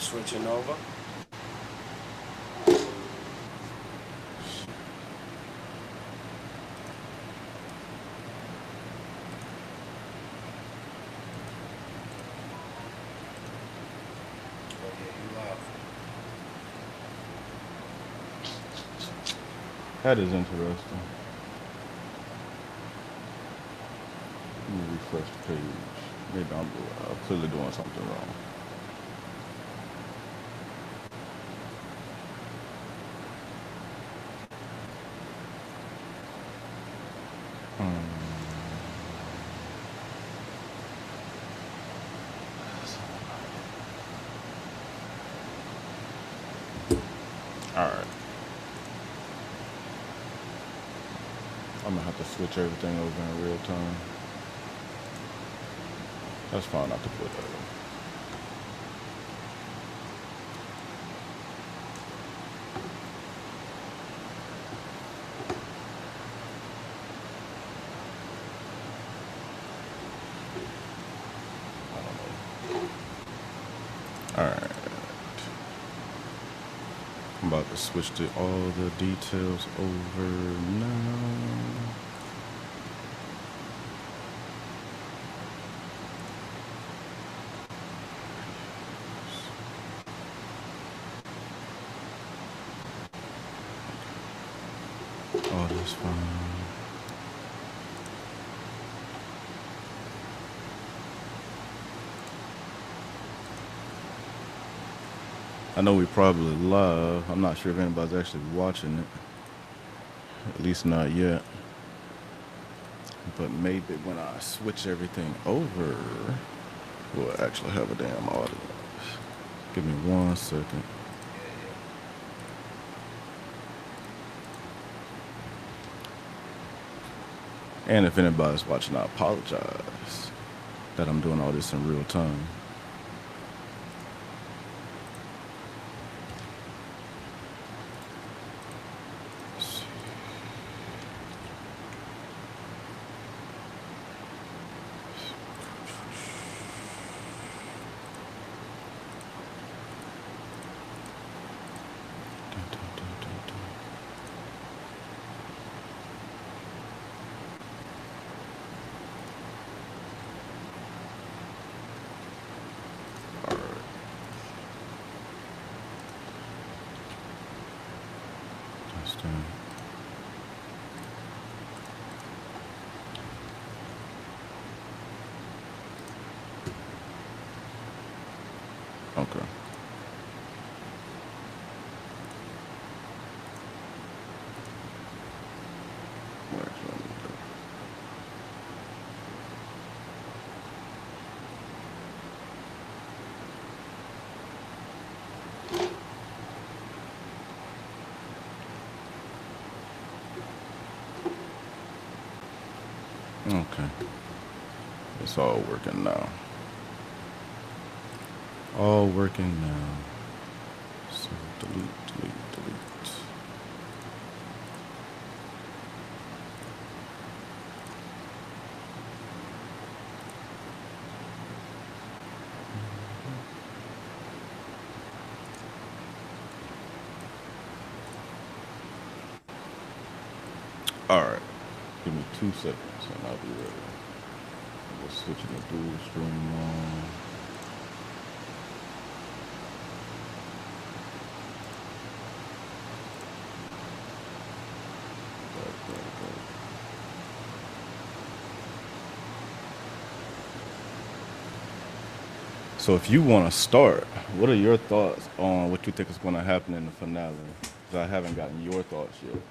Switching over. That is interesting. Let me refresh the page. Maybe I'm clearly doing something wrong. Alright. I'm gonna have to switch everything over in real time. That's fine not to put that in. Alright. I'm about to switch to all the details over now. All this fine. I know we probably live. I'm not sure if anybody's actually watching it. At least not yet. But maybe when I switch everything over, we'll actually have a damn audience. Give me 1 second. And if anybody's watching, I apologize that I'm doing all this in real time. Okay. Okay. It's all working now. All working now. So delete. All right. Give me 2 seconds and I'll be ready. We're switching the dual stream on. So if you want to start, what are your thoughts on what you think is going to happen in the finale? Because I haven't gotten your thoughts yet.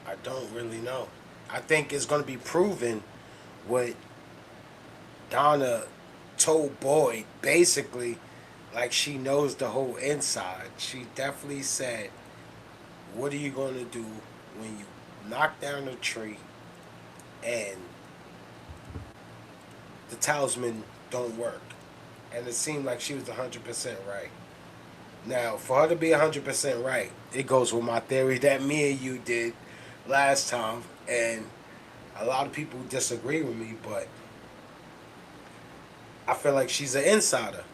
I don't really know. I think it's going to be proven what Donna told Boyd, basically, like she knows the whole inside. She definitely said, what are you going to do when you knock down a tree and the talisman don't work? And it seemed like she was 100% right. Now, for her to be 100% right, it goes with my theory that me and you did last time, and a lot of people disagree with me, but I feel like she's an insider.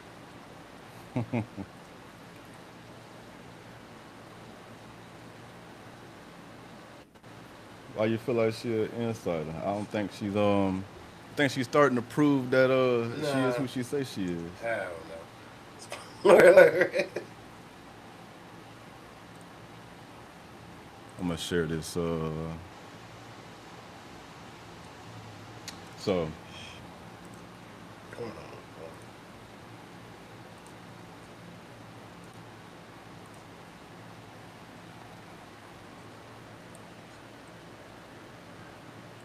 Why you feel like she an insider? I don't think she's I think she's starting to prove that she is Nah, who she says she is. I don't know. I'm gonna share this. So Hold on.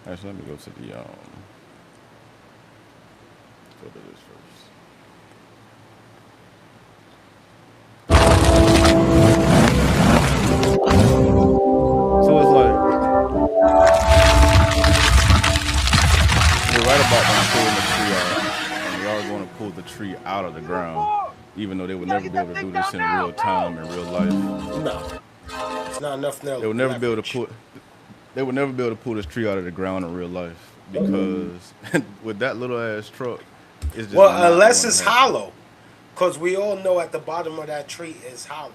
actually, let me go to the go to this first. So it's like we're right about done pulling the tree out, and we are going to pull the tree out of the ground, even though they would never be able to do this in real time in real life. No, it's not enough They would never be able to leverage. put. They would never be able to pull this tree out of the ground in real life because with that little ass truck, it's just Well, not unless going to it's happen. hollow, because we all know at the bottom of that tree is hollow.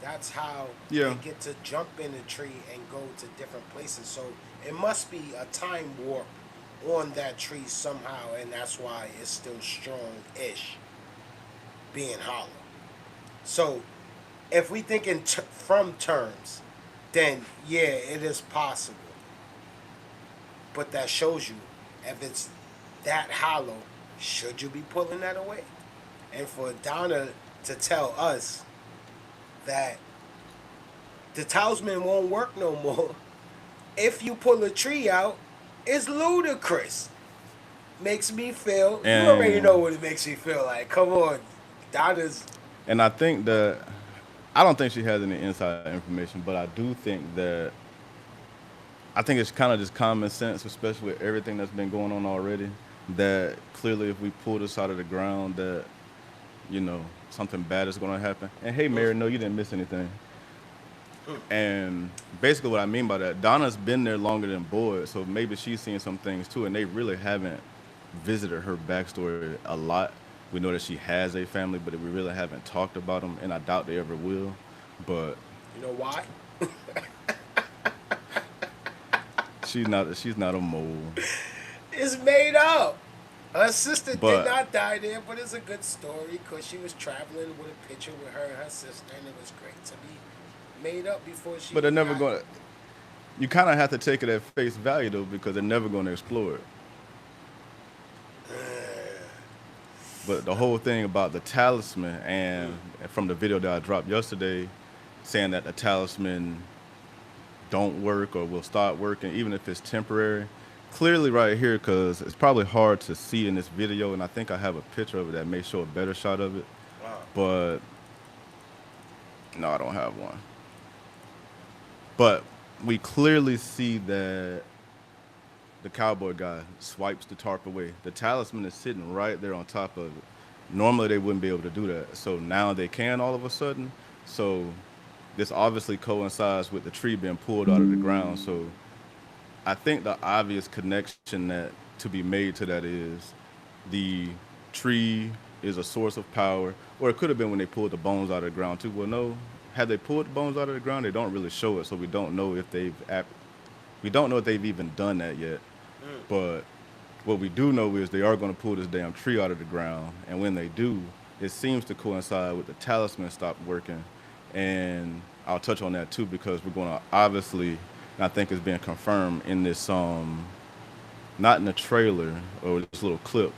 That's how they Yeah, get to jump in the tree and go to different places. So it must be a time warp on that tree somehow, and that's why it's still strong-ish, being hollow. So if we think in from terms, then yeah, it is possible. But that shows you if it's that hollow, should you be pulling that away? And for Donna to tell us that the talisman won't work no more if you pull a tree out is ludicrous. Makes me feel, you already know and what it makes me feel like. Come on. Donna's, I think that I don't think she has any inside information, but I do think that I think it's kind of just common sense, especially with everything that's been going on already. That clearly, if we pull this out of the ground, that something bad is going to happen. And hey, Mary, no, you didn't miss anything. And basically, what I mean by that, Donna's been there longer than Boyd, so maybe she's seen some things too, and they really haven't visited her backstory a lot. We know that she has a family, but we really haven't talked about them, and I doubt they ever will. But you know why? she's not a mole. It's made up. Her sister did But not die there, but it's a good story because she was traveling with a picture with her and her sister, and it was great to be made up before she but they're never got. going to. You kind of have to take it at face value though, because they're never going to explore it. But the whole thing about the talisman and from the video that I dropped yesterday, saying that the talisman don't work or will start working, even if it's temporary. Clearly, right here, because it's probably hard to see in this video, and I think I have a picture of it that may show a better shot of it. Wow. But no, I don't have one. But we clearly see that the cowboy guy swipes the tarp away. The talisman is sitting right there on top of it. Normally, they wouldn't be able to do that. So now they can all of a sudden. So this obviously coincides with the tree being pulled out of the ground. So I think the obvious connection that to be made to that is the tree is a source of power, or it could have been when they pulled the bones out of the ground too. Well, no, had they pulled the bones out of the ground, they don't really show it, so we don't know if they've even done that yet. But what we do know is they are going to pull this damn tree out of the ground, and when they do, it seems to coincide with the talisman stopped working, and I'll touch on that too because we're going to obviously, and I think it's being confirmed in this not in the trailer or this little clip,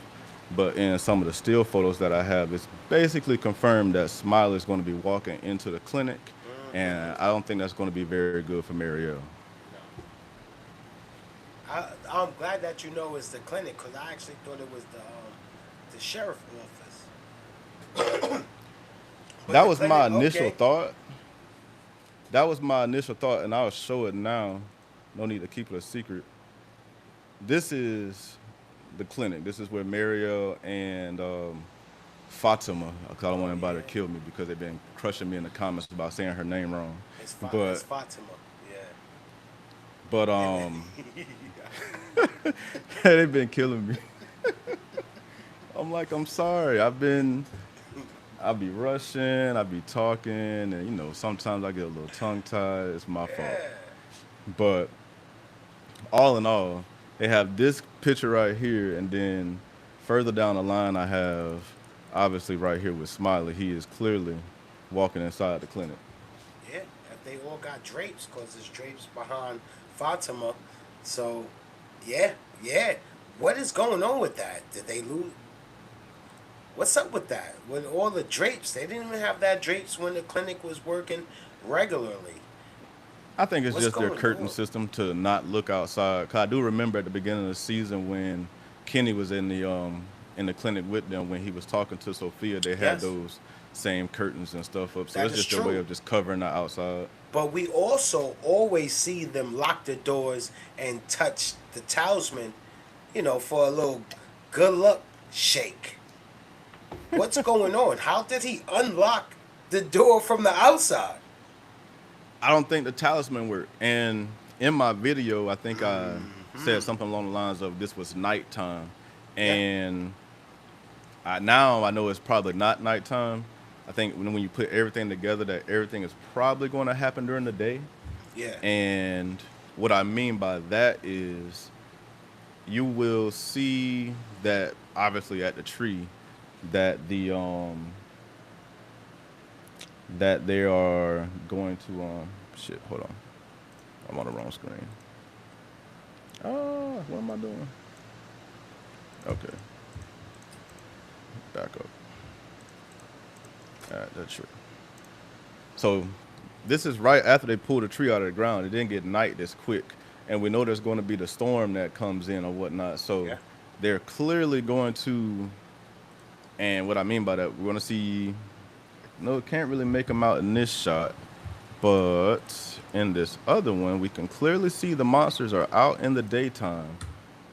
but in some of the still photos that I have, it's basically confirmed that Smiley is going to be walking into the clinic, and I don't think that's going to be very good for Marielle. No. I'm glad that you know it's the clinic because I actually thought it was the sheriff office. But That the was my clinic, initial okay. thought. That was my initial thought, and I'll show it now. No need to keep it a secret. This is the clinic. This is where Marielle and Fatima, because I don't Oh want anybody to yeah, kill me because they've been crushing me in the comments about saying her name wrong. it's But Fatima. Yeah. But they've been killing me. I'm like, I'm sorry. I be rushing, I be talking, and sometimes I get a little tongue tied. It's my fault. Yeah. But all in all, they have this picture right here, and then further down the line, I have obviously right here with Smiley. He is clearly walking inside the clinic. Yeah, they all got drapes because there's drapes behind Fatima. So, yeah, yeah. What is going on with that? Did they lose? What's up with that? With all the drapes, they didn't even have that drapes when the clinic was working regularly. I think it's What's just their going curtain on? system to not look outside. 'Cause I do remember at the beginning of the season when Kenny was in the clinic with them when he was talking to Sophia, they had Yes, those same curtains and stuff up. So that it's is just a way true. of just covering the outside. But we also always see them lock the doors and touch the talisman, for a little good luck shake. What's going on? How did he unlock the door from the outside? I don't think the talisman worked. And in my video, I think I said something along the lines of this was nighttime. Yeah, And now I know it's probably not nighttime. I think when you put everything together, that everything is probably going to happen during the day. yeah, And what I mean by that is you will see that obviously at the tree that that they are going to shit, hold on. I'm on the wrong screen. Oh, what am I doing? Okay, back up. At the tree. So this is right after they pulled the tree out of the ground. It didn't get night this quick. And we know there's going to be the storm that comes in or whatnot. So yeah. they're clearly going to, and what I mean by that, we're going to see, no, can't really make them out in this shot. But in this other one, we can clearly see the monsters are out in the daytime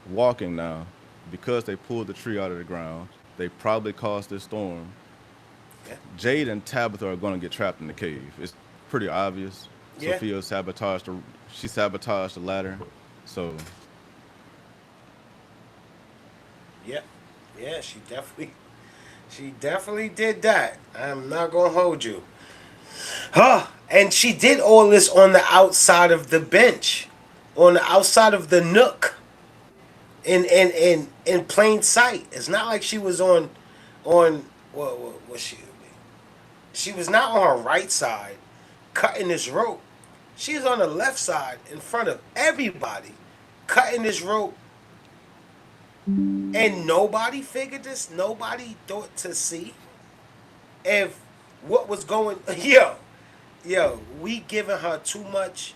walking now because they pulled the tree out of the ground. They probably caused this storm. Yeah. Jade and Tabitha are going to get trapped in the cave. It's pretty obvious. Yeah. She sabotaged the ladder. So Yeah. Yeah, she definitely did that. I'm not gonna hold you. Huh. And she did all this on the outside of the bench. On the outside of the nook. In plain sight. It's not like she was on what was she was not on her right side cutting this rope. She's on the left side in front of everybody cutting this rope, and nobody figured this. Nobody thought to see if what was going. Yo, we giving her too much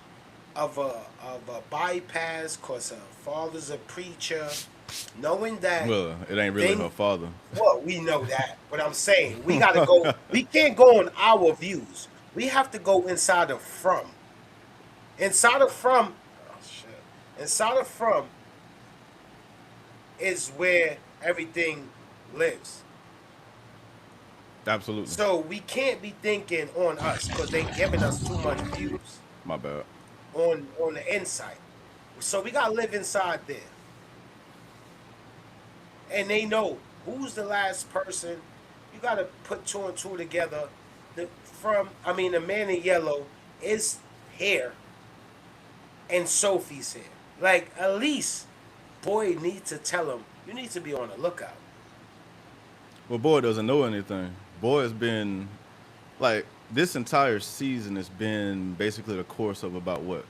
of a bypass cause her father's a preacher, knowing that well, it ain't really they her father. well, we know that, but I'm saying we gotta go. We can't go on our views. We have to go inside of from. Inside of from. Oh shit. Inside of from is where everything lives. Absolutely. So we can't be thinking on us because they giving us too much views My bad. on the inside. So we gotta live inside there, and they know who's the last person. You gotta put two and two together. The man in yellow is here, and Sophie's here. Like at least, boy needs to tell him you need to be on the lookout. Well, Boy doesn't know anything. Boy has been like this entire season has been basically the course of about what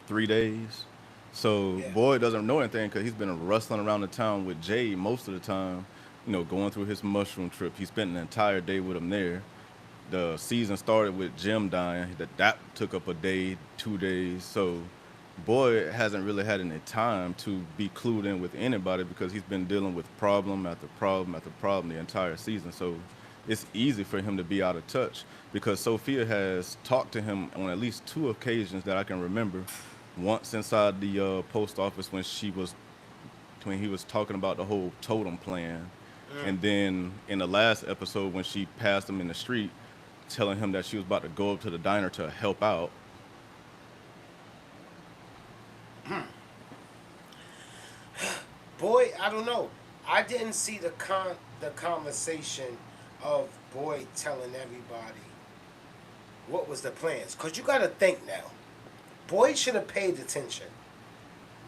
3 days. So Yeah, Boy doesn't know anything because he's been rustling around the town with Jay most of the time. Going through his mushroom trip. He spent an entire day with him there. The season started with Jim dying. That took up a day, 2 days. So Boy hasn't really had any time to be clued in with anybody because he's been dealing with problem after problem after problem the entire season. So it's easy for him to be out of touch because Sophia has talked to him on at least two occasions that I can remember. Once inside the post office when he was talking about the whole totem plan, and then in the last episode when she passed him in the street, telling him that she was about to go up to the diner to help out. Boy, I don't know. I didn't see the conversation of Boyd telling everybody what was the plans. Cause you gotta think now. Boyd should have paid attention.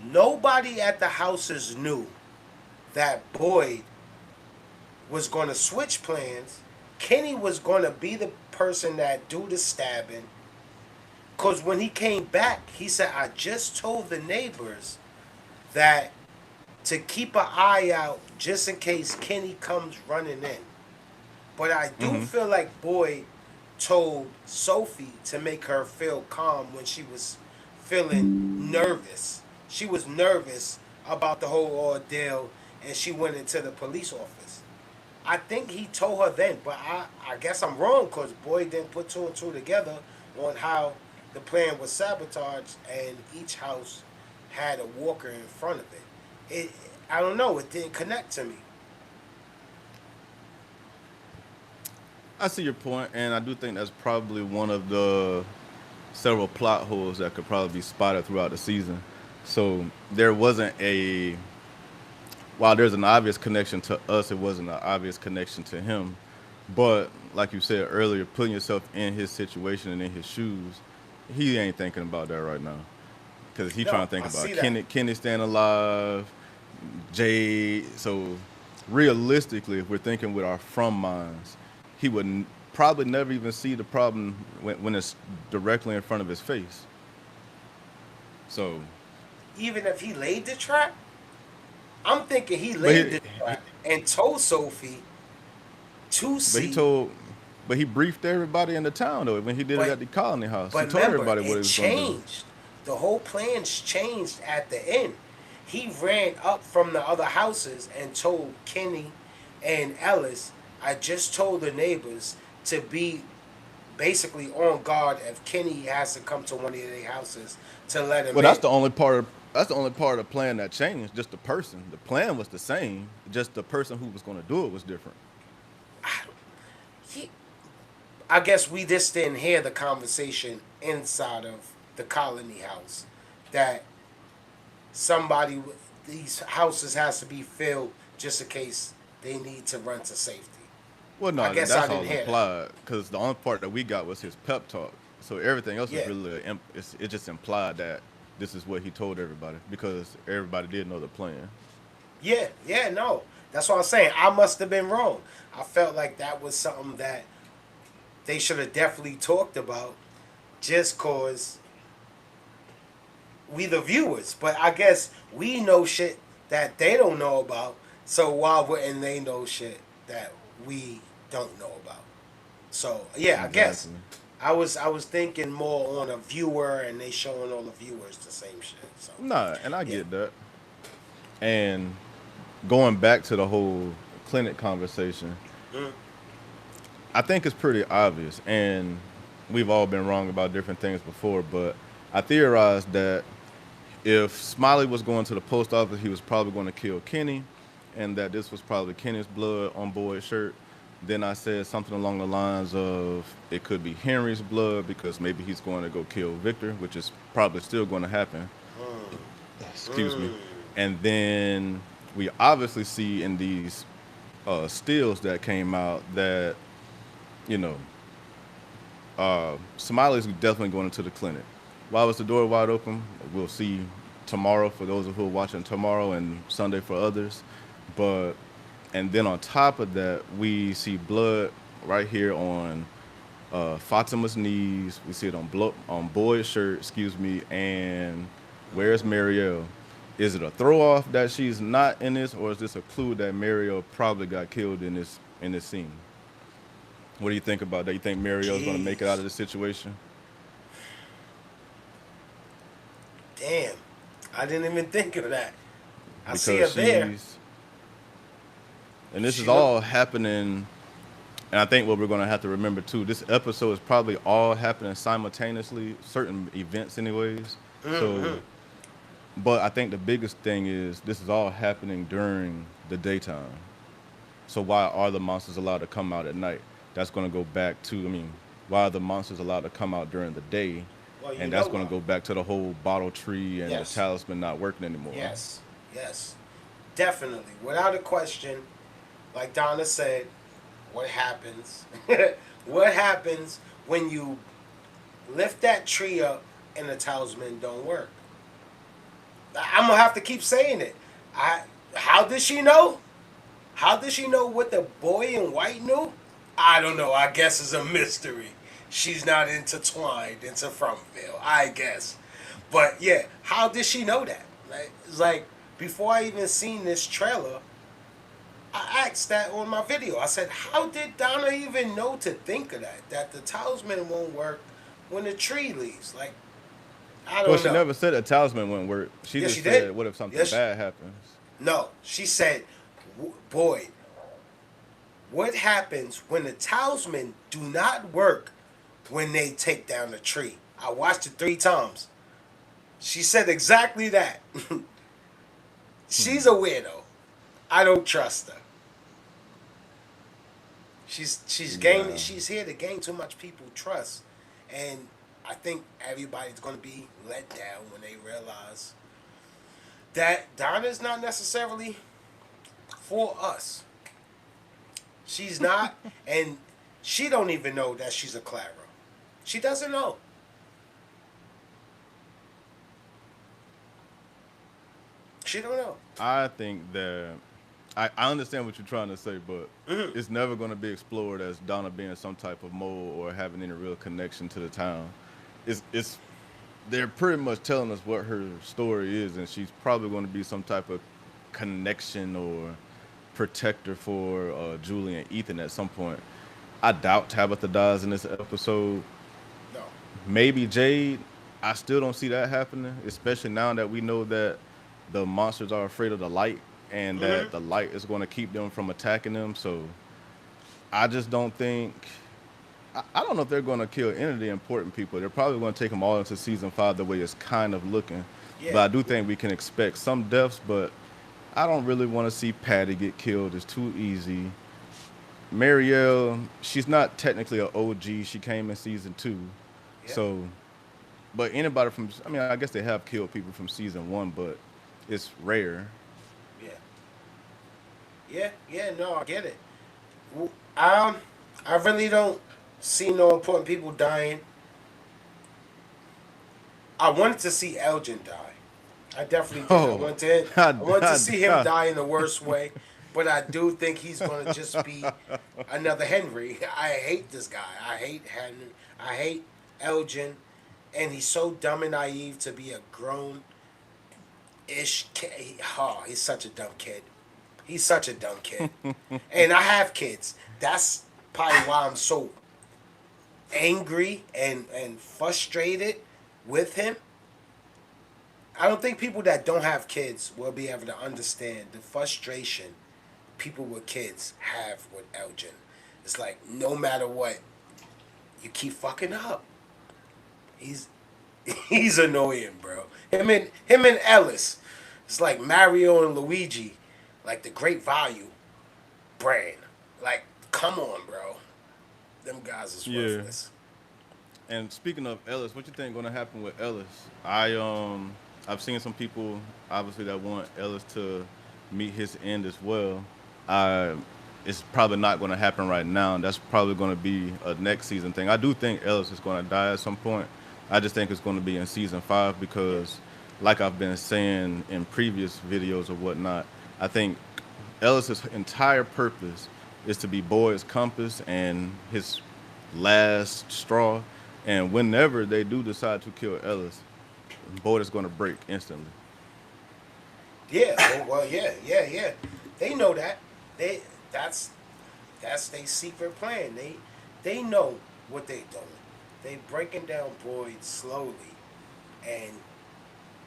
Nobody at the houses knew that Boyd was going to switch plans. Kenny was going to be the person that do the stabbing. Cause when he came back, he said, "I just told the neighbors that to keep an eye out just in case Kenny comes running in." But I do feel like Boyd told Sophie to make her feel calm when she was feeling nervous. She was nervous about the whole ordeal and she went into the police office. I think he told her then, but I guess I'm wrong because Boyd didn't put two and two together on how the plan was sabotaged and each house had a walker in front of it. I don't know, it didn't connect to me. I see your point, and I do think that's probably one of the several plot holes that could probably be spotted throughout the season. So there wasn't a, while there's an obvious connection to us, it wasn't an obvious connection to him. But like you said earlier, putting yourself in his situation and in his shoes, he ain't thinking about that right now. Because he's trying to think about Kenny staying alive, Jade. So realistically, if we're thinking with our from minds, he would probably never even see the problem when it's directly in front of his face. So even if he laid the trap, I'm thinking he laid the trap and told Sophie to see. But he briefed everybody in the town though when he did it at the colony house. He told everybody what he was going to do. The whole plan's changed at the end. He ran up from the other houses and told Kenny and Ellis, "I just told the neighbors to be basically on guard if Kenny has to come to one of their houses to let him in." That's the only part of the plan that changed. Just the person. The plan was the same. Just the person who was going to do it was different. I guess we just didn't hear the conversation inside of the colony house that these houses has to be filled just in case they need to run to safety. Well, no, that's all implied because the only part that we got was his pep talk. So everything else is really it just implied that this is what he told everybody because everybody did know the plan. No, that's what I'm saying. I must have been wrong. I felt like that was something that they should have definitely talked about, just cause we the viewers. But I guess we know shit that they don't know about. So why wouldn't they know shit that we don't know about? So yeah, exactly. I guess I was thinking more on a viewer, and they showing all the viewers the same shit. So nah, and I get that. And going back to the whole clinic conversation, I think it's pretty obvious, and we've all been wrong about different things before, but I theorized that if Smiley was going to the post office, he was probably going to kill Kenny, and that this was probably Kenny's blood on Boyd's shirt. Then I said something along the lines of it could be Henry's blood because maybe he's going to go kill Victor, which is probably still going to happen. Excuse me. And then we obviously see in these stills that came out that, you know, Smiley's definitely going into the clinic. Why was the door wide open? We'll see tomorrow for those who are watching tomorrow and Sunday for others. And then on top of that, we see blood right here on Fatima's knees. We see it on Boyd's shirt, and where's Marielle? Is it a throw off that she's not in this, or is this a clue that Marielle probably got killed in this scene? What do you think about that? You think Marielle's going to make it out of this situation? Damn, I didn't even think of that. I see her there. And this is all happening, and I think what we're going to have to remember too, this episode is probably all happening simultaneously, certain events anyways. So, but I think the biggest thing is this is all happening during the daytime. So why are the monsters allowed to come out at night? That's going to go back to, why are the monsters allowed to come out during the day? Well, and that's going to go back to the whole bottle tree and the talisman not working anymore. Yes. definitely, without a question, like Donna said, what happens? What happens when you lift that tree up and the talisman don't work? I'm gonna have to keep saying it. I. How did she know? How did she know what the boy in white knew? I don't know. I guess it's a mystery. She's not intertwined into Fromville, I guess. But yeah, how did she know that? Like, it's like before I even seen this trailer, I asked that on my video. I said, how did Donna even know to think of that? That the talisman won't work when the tree leaves? Like, I Well, don't she know. never said a talisman wouldn't work. She Yes, just she said, did. what if something Yes, bad happens? no. She said, boy, what happens when the talisman do not work when they take down the tree? I watched it 3 times. She said exactly that. She's a weirdo. I don't trust her. Yeah. She's here to gain too much people trust, and I think everybody's gonna be let down when they realize that Donna's not necessarily for us. She's not, and she don't even know that she's a Clara. She doesn't know. She don't know. I think that I understand what you're trying to say, but Hmm. it's never going to be explored as Donna being some type of mole or having any real connection to the town. It's they're pretty much telling us what her story is, and she's probably going to be some type of connection or protector for Julie and Ethan at some point. I doubt Tabitha dies in this episode. No. Maybe Jade. I still don't see that happening, especially now that we know that the monsters are afraid of the light and Hmm. that the light is going to keep them from attacking them. So I just don't think. I don't know if they're going to kill any of the important people. They're probably going to take them all into season 5 the way it's kind of looking. But Yeah. I do think we can expect some deaths, but I don't really want to see Patty get killed. It's too easy. Marielle, she's not technically an OG. She came in season 2. Yeah. So, but anybody from, I mean, I guess they have killed people from season 1, but it's rare. Yeah. Yeah. Yeah. No, I get it. Um, I really don't see no important people dying. I wanted to see Elgin die. I definitely did. Oh, I wanted to see him die in the worst way, but I do think he's gonna just be another Henry. I hate this guy. I hate Henry. I hate Elgin, and he's so dumb and naive to be a grown ish kid. Oh, he's such a dumb kid. He's such a dumb kid. And I have kids. That's probably why I'm so angry and frustrated with him. I don't think people that don't have kids will be able to understand the frustration people with kids have with Elgin. It's like no matter what, you keep fucking up. He's he's annoying, bro. Him and Ellis. It's like Mario and Luigi, like the Great Value brand. Like, come on, bro. Them guys is Yeah. worthless. And speaking of Ellis, what you think going to happen with Ellis? I've seen some people obviously that want Ellis to meet his end as well. I it's probably not going to happen right now. That's probably going to be a next season thing. I do think Ellis is going to die at some point. I just think it's going to be in season 5 Yeah. because, like I've been saying in previous videos or whatnot, I think Ellis's entire purpose is to be Boyd's compass and his last straw. And whenever they do decide to kill Ellis, Boyd is going to break instantly. Yeah. Well, yeah, yeah, yeah. They know that. They that's that's their secret plan. They know what they doing. They breaking down Boyd slowly, and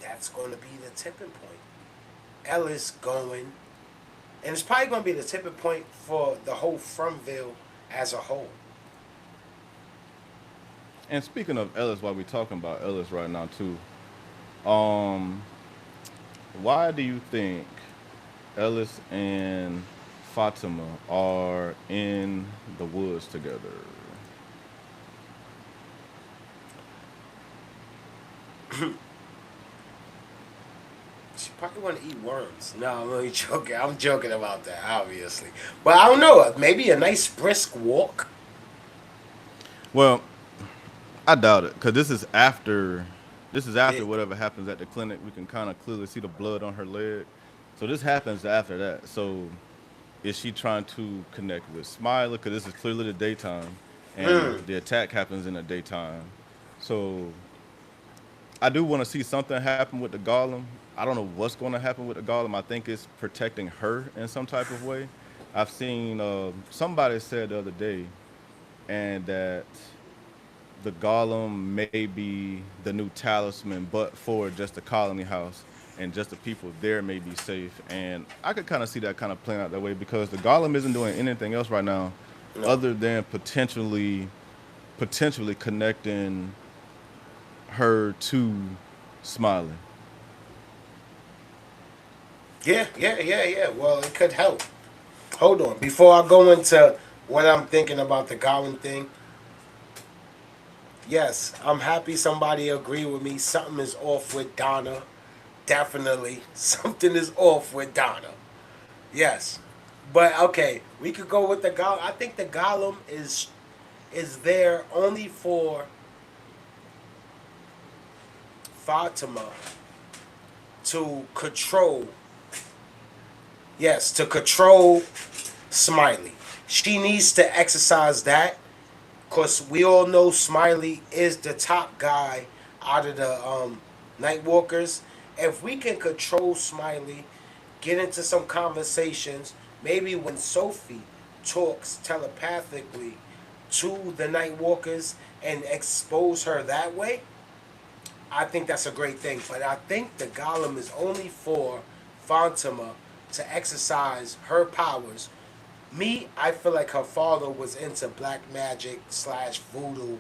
that's going to be the tipping point. Ellis going, and it's probably going to be the tipping point for the whole Fromville as a whole. And speaking of Ellis, while we're talking about Ellis right now too, um, why do you think Ellis and Fatima are in the woods together? Probably want to eat worms. No, I'm only joking. I'm joking about that, obviously. But I don't know. Maybe a nice brisk walk. Well, I doubt it, because this is after. This is Yeah. after whatever happens at the clinic. We can kind of clearly see the blood on her leg. So this happens after that. So is she trying to connect with Smiley? Because this is clearly the daytime, and Hmm. the attack happens in the daytime. So I do want to see something happen with the Golem. I don't know what's going to happen with the Golem. I think it's protecting her in some type of way. I've seen somebody said the other day, and that the Golem may be the new talisman, but for just the colony house, and just the people there may be safe. And I could kind of see that kind of playing out that way, because the Golem isn't doing anything else right now, No. other than potentially connecting her to Smiley. Yeah, yeah, yeah, yeah. Well, it could help. Hold on. Before I go into what I'm thinking about the Goblin thing, yes, I'm happy somebody agreed with me. Something is off with Donna. Definitely. Something is off with Donna. Yes. But okay, we could go with the Golem. I think the Golem is there only for Fatima to control. Yes, to control Smiley. She needs to exercise that because we all know Smiley is the top guy out of the Night Walkers. If we can control Smiley, get into some conversations, maybe when Sophie talks telepathically to the Night Walkers and expose her that way, I think that's a great thing. But I think the Golem is only for Fatima to exercise her powers. Me, I feel like her father was into black magic slash voodoo,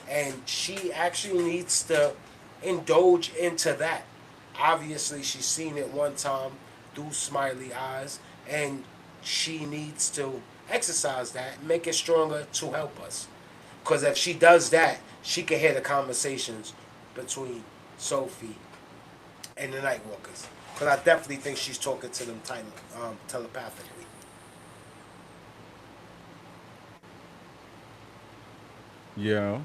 and she actually needs to indulge into that. Obviously, she's seen it one time through Smiley eyes, and she needs to exercise that, make it stronger to help us. Because if she does that, she can hear the conversations between Sophie and the Nightwalkers. Because I definitely think she's talking to them telepathically. Yeah,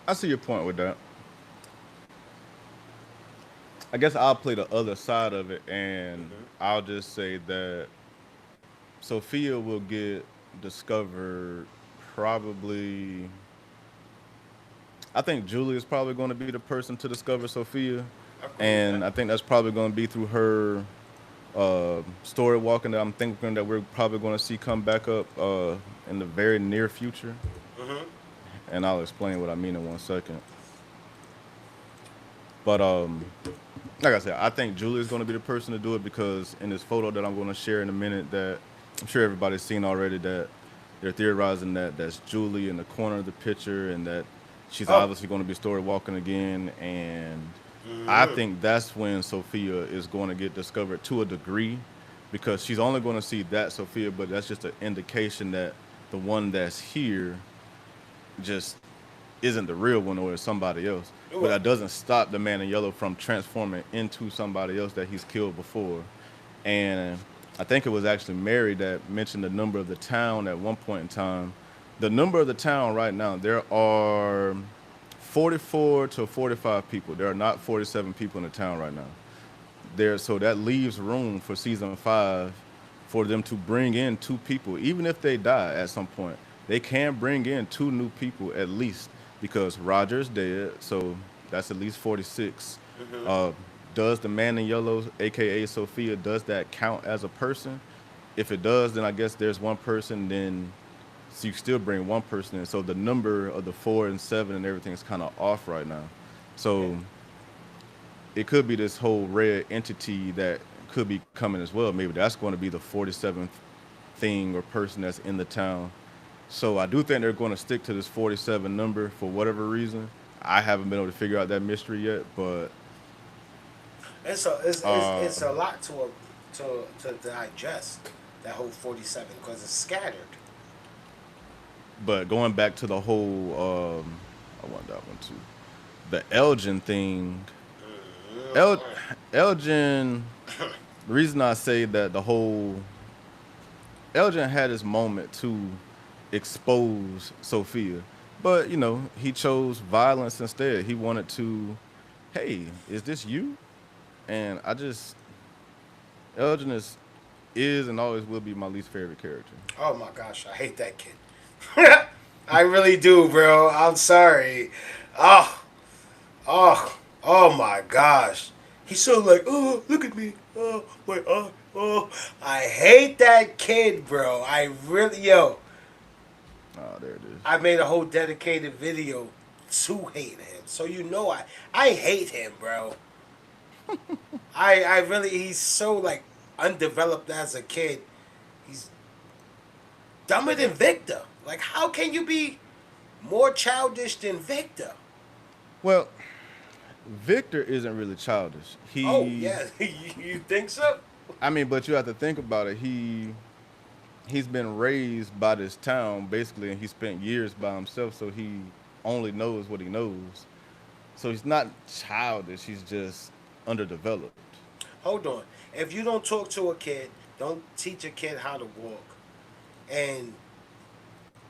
I see your point with that. I guess I'll play the other side of it, and I'll just say that Sophia will get discovered probably. I think Julie is probably going to be the person to discover Sophia, I agree with that. and I think that's probably going to be through her story walking that I'm thinking that we're probably going to see come back up in the very near future. Hmm. And I'll explain what I mean in 1 second. But like I said, I think Julie is going to be the person to do it, because in this photo that I'm going to share in a minute, that I'm sure everybody's seen already, that they're theorizing that that's Julie in the corner of the picture, and that she's Oh. obviously going to be story walking again. And I Hmm. think that's when Sophia is going to get discovered to a degree, because she's only going to see that Sophia, but that's just an indication that the one that's here just isn't the real one, or is somebody else. But Well, that doesn't stop the man in yellow from transforming into somebody else that he's killed before. And I think it was actually Mary that mentioned the number of the town at one point in time. The number of the town right now, there are 44 to 45 people. There are not 47 people in the town right now. So that leaves room for season 5 for them to bring in 2 people, even if they die at some point. They can bring in 2 new people at least, because Roger's dead, so that's at least 46. hmm. Uh, does the man in yellow, aka Sophia, does that count as a person? If it does, then I guess there's one person. Then so you still bring one person in. So the number of the 4 and 7 and everything is kind of off right now. Okay. So it could be this whole red entity that could be coming as well. Maybe that's going to be the 47th thing or person that's in the town. So I do think they're going to stick to this 47 number for whatever reason. I haven't been able to figure out that mystery yet, but It's a lot to digest, that whole 47, because it's scattered. going back to the whole, I want that one too. the Elgin thing. El- Elgin. The reason I say that the whole Elgin had his moment to expose Sophia, but he chose violence instead. He wanted to, hey, is this you? And Elgin is and always will be my least favorite character. Oh my gosh, I hate that kid. I really do, bro. I'm sorry. Oh, oh my gosh. He's so like, oh, look at me. Oh, wait, oh. I hate that kid, bro. I really, yo. Oh, there it is. I made a whole dedicated video to hate him. So I hate him, bro. I really, he's so like undeveloped as a kid. He's dumber than Victor. Like, how can you be more childish than Victor? Well, Victor isn't really childish. Oh yeah, you think so? I mean, but you have to think about it. He's been raised by this town basically, and he spent years by himself, so he only knows what he knows. So he's not childish. He's just underdeveloped. Hold on. If you don't talk to a kid, don't teach a kid how to walk, and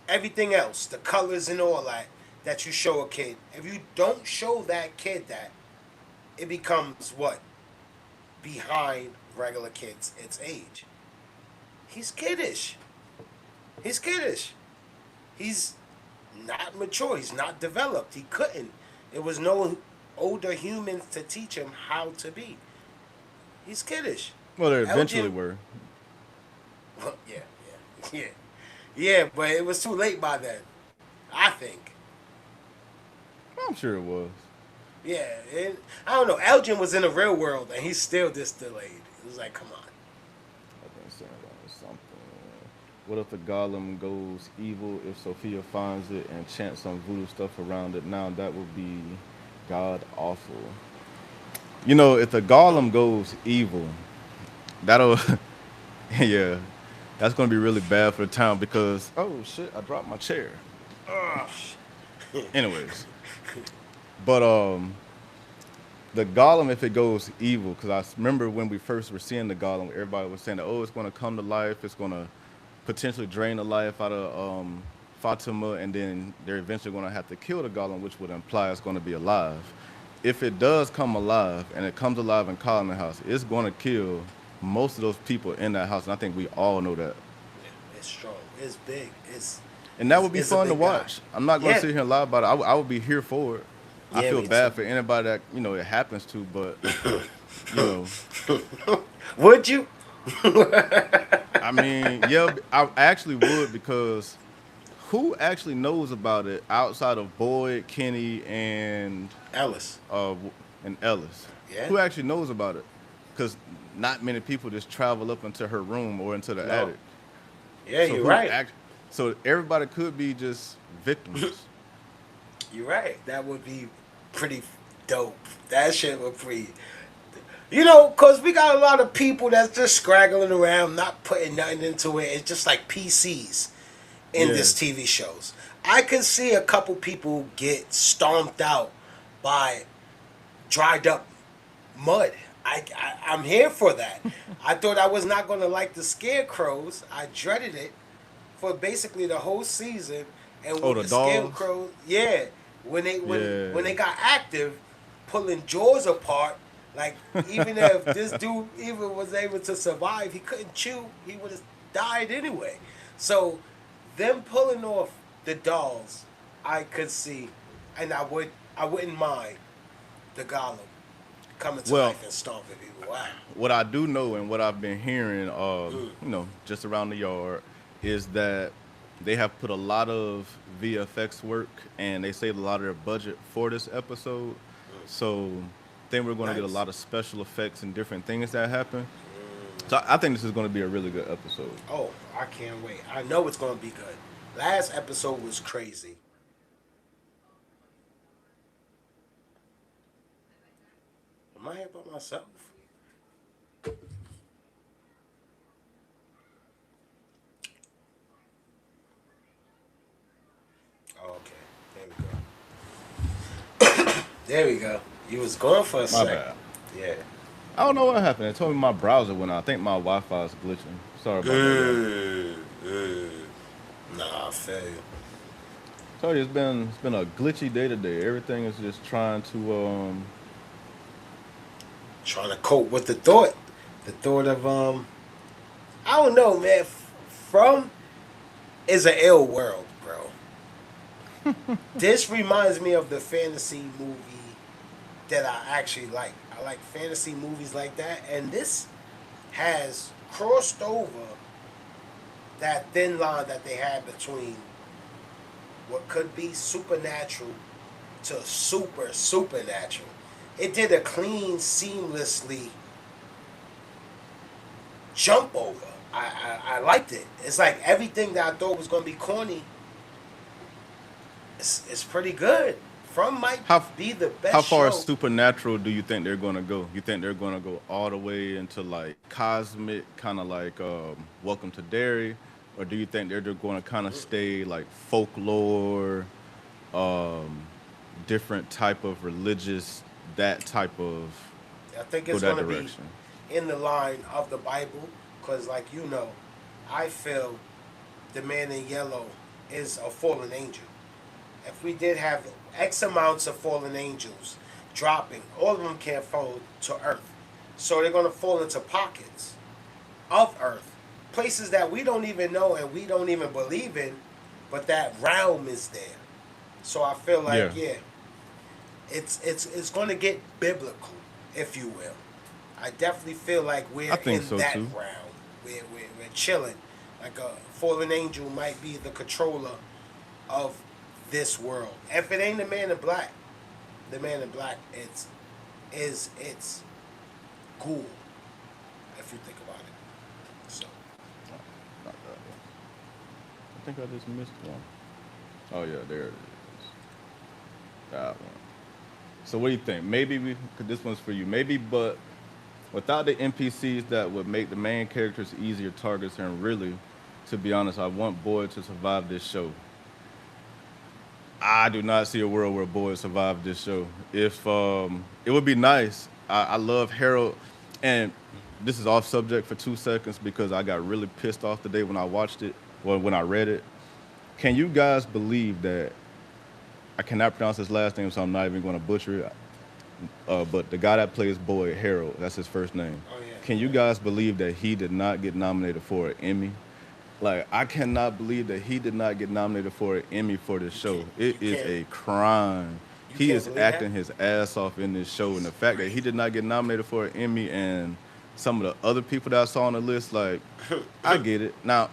everything else, the colors and all that you show a kid, if you don't show that kid that, it becomes what? Behind regular kids its age. He's kiddish. He's kiddish. He's not mature. He's not developed. He couldn't. There was no older humans to teach him how to be. He's kiddish. Well, there eventually Elgin, were. well, yeah. Yeah, but it was too late by then. I think. I'm sure it was. Yeah, I don't know. Elgin was in the real world, and he's still this delayed. It was like, come on. I've been saying about something. What if the golem goes evil if Sophia finds it and chants some voodoo stuff around it? Now that would be god awful. If the golem goes evil, that'll yeah, that's gonna be really bad for the town because oh shit, I dropped my chair. Ugh. Anyways, but the golem, if it goes evil, because I remember when we first were seeing the golem, everybody was saying that, oh, it's going to come to life, it's going to potentially drain the life out of Fatima, and then they're eventually going to have to kill the golem, which would imply it's going to be alive. If it does come alive, and it comes alive in Coleman House, it's going to kill most of those people in that house, and I think we all know that. It's strong. It's big. And that would be it's fun to big watch. guy. I'm not going to sit here and lie about it. I would be here for it. I Yeah, feel me bad too. for anybody that it happens to, but Would you? I mean, yeah, I actually would because who actually knows about it outside of Boyd, Kenny, and Ellis. Ellis? Yeah. Who actually knows about it? Because not many people just travel up into her room or into the attic. Yeah, So you're who right. So everybody could be just victims. You're right. That would be pretty dope. That shit would pretty. Because we got a lot of people that's just scraggling around, not putting nothing into it. It's just like PCs in Yeah. this TV shows. I could see a couple people get stomped out by dried up mud. I'm here for that. I thought I was not going to like the scarecrows. I dreaded it for basically the whole season. And Oh, when the the dolls? scarecrows, yeah, when Yeah. they got active, pulling jaws apart. Like, even if this dude even was able to survive, he couldn't chew. He would have died anyway. So, them pulling off the dolls, I could see, and I wouldn't mind the golem coming to Well, life and stomping people out. What I do know and what I've been hearing, just around the yard, is that they have put a lot of VFX work and they saved a lot of their budget for this episode. So then we're going to get a Nice. lot of special effects and different things that happen. So I think this is going to be a really good episode. Oh, I can't wait. I know it's going to be good. Last episode was crazy. Am I here by myself? Oh, okay. There we go. There we go. You was going for a My sec. bad. Yeah. I don't know what happened. It told me my browser went out. I think my Wi-Fi is glitching. Sorry about that, y'all. Mm, mm. Nah, I feel you. Told you it's been a glitchy day today. Everything is just trying to Trying to cope with the thought. The thought of I don't know, man. From is an ill world, bro. This reminds me of the fantasy movie that I actually like. I like fantasy movies like that, and this has crossed over that thin line that they had between what could be supernatural to supernatural. It did a clean, seamlessly jump over. I liked it. It's like everything that I thought was going to be corny. It's pretty good. From might how be the best how far show. supernatural do you think they're gonna go? You think they're gonna go all the way into like cosmic, kind of like Welcome to Derry, or do you think they're going to kind of stay like folklore, um, different type of religious, that type of I think go it's that going to be direction? in the line of the Bible because, like I feel the man in yellow is a fallen angel. If we did have X amounts of fallen angels dropping, all of them can't fall to Earth. So they're going to fall into pockets of Earth, places that we don't even know and we don't even believe in, but that realm is there. So I feel like, Yeah, yeah, it's going to get biblical, if you will. I definitely feel like I we're think in so that too. realm. We're chilling. Like a fallen angel might be the controller of this world. If it ain't the man in black, it's cool if you think about it. So Not that one. I think I just missed one. Oh yeah, there it is. That one. So what do you think? Maybe we, 'cause this one's for you. Maybe, but without the NPCs that would make the main characters easier targets, and really, to be honest, I want Boyd to survive this show. I do not see a world where Boyd survived this show. If it would be nice. I love Harold, and this is off subject for 2 seconds because I got really pissed off today when I watched it, or when I read it. Can you guys believe that I cannot pronounce his last name, so I'm not even going to butcher it? But the guy that plays Boyd, Harold, that's his first name. oh yeah, Can you yeah. guys believe that he did not get nominated for an Emmy? Like, I cannot believe that he did not get nominated for an Emmy for this show. It You is can't a crime. you He can't is believe that? acting his ass off in this show, and He's the fact that great. he did not get nominated for an Emmy, and some of the other people that I saw on the list, like, I get it. Now,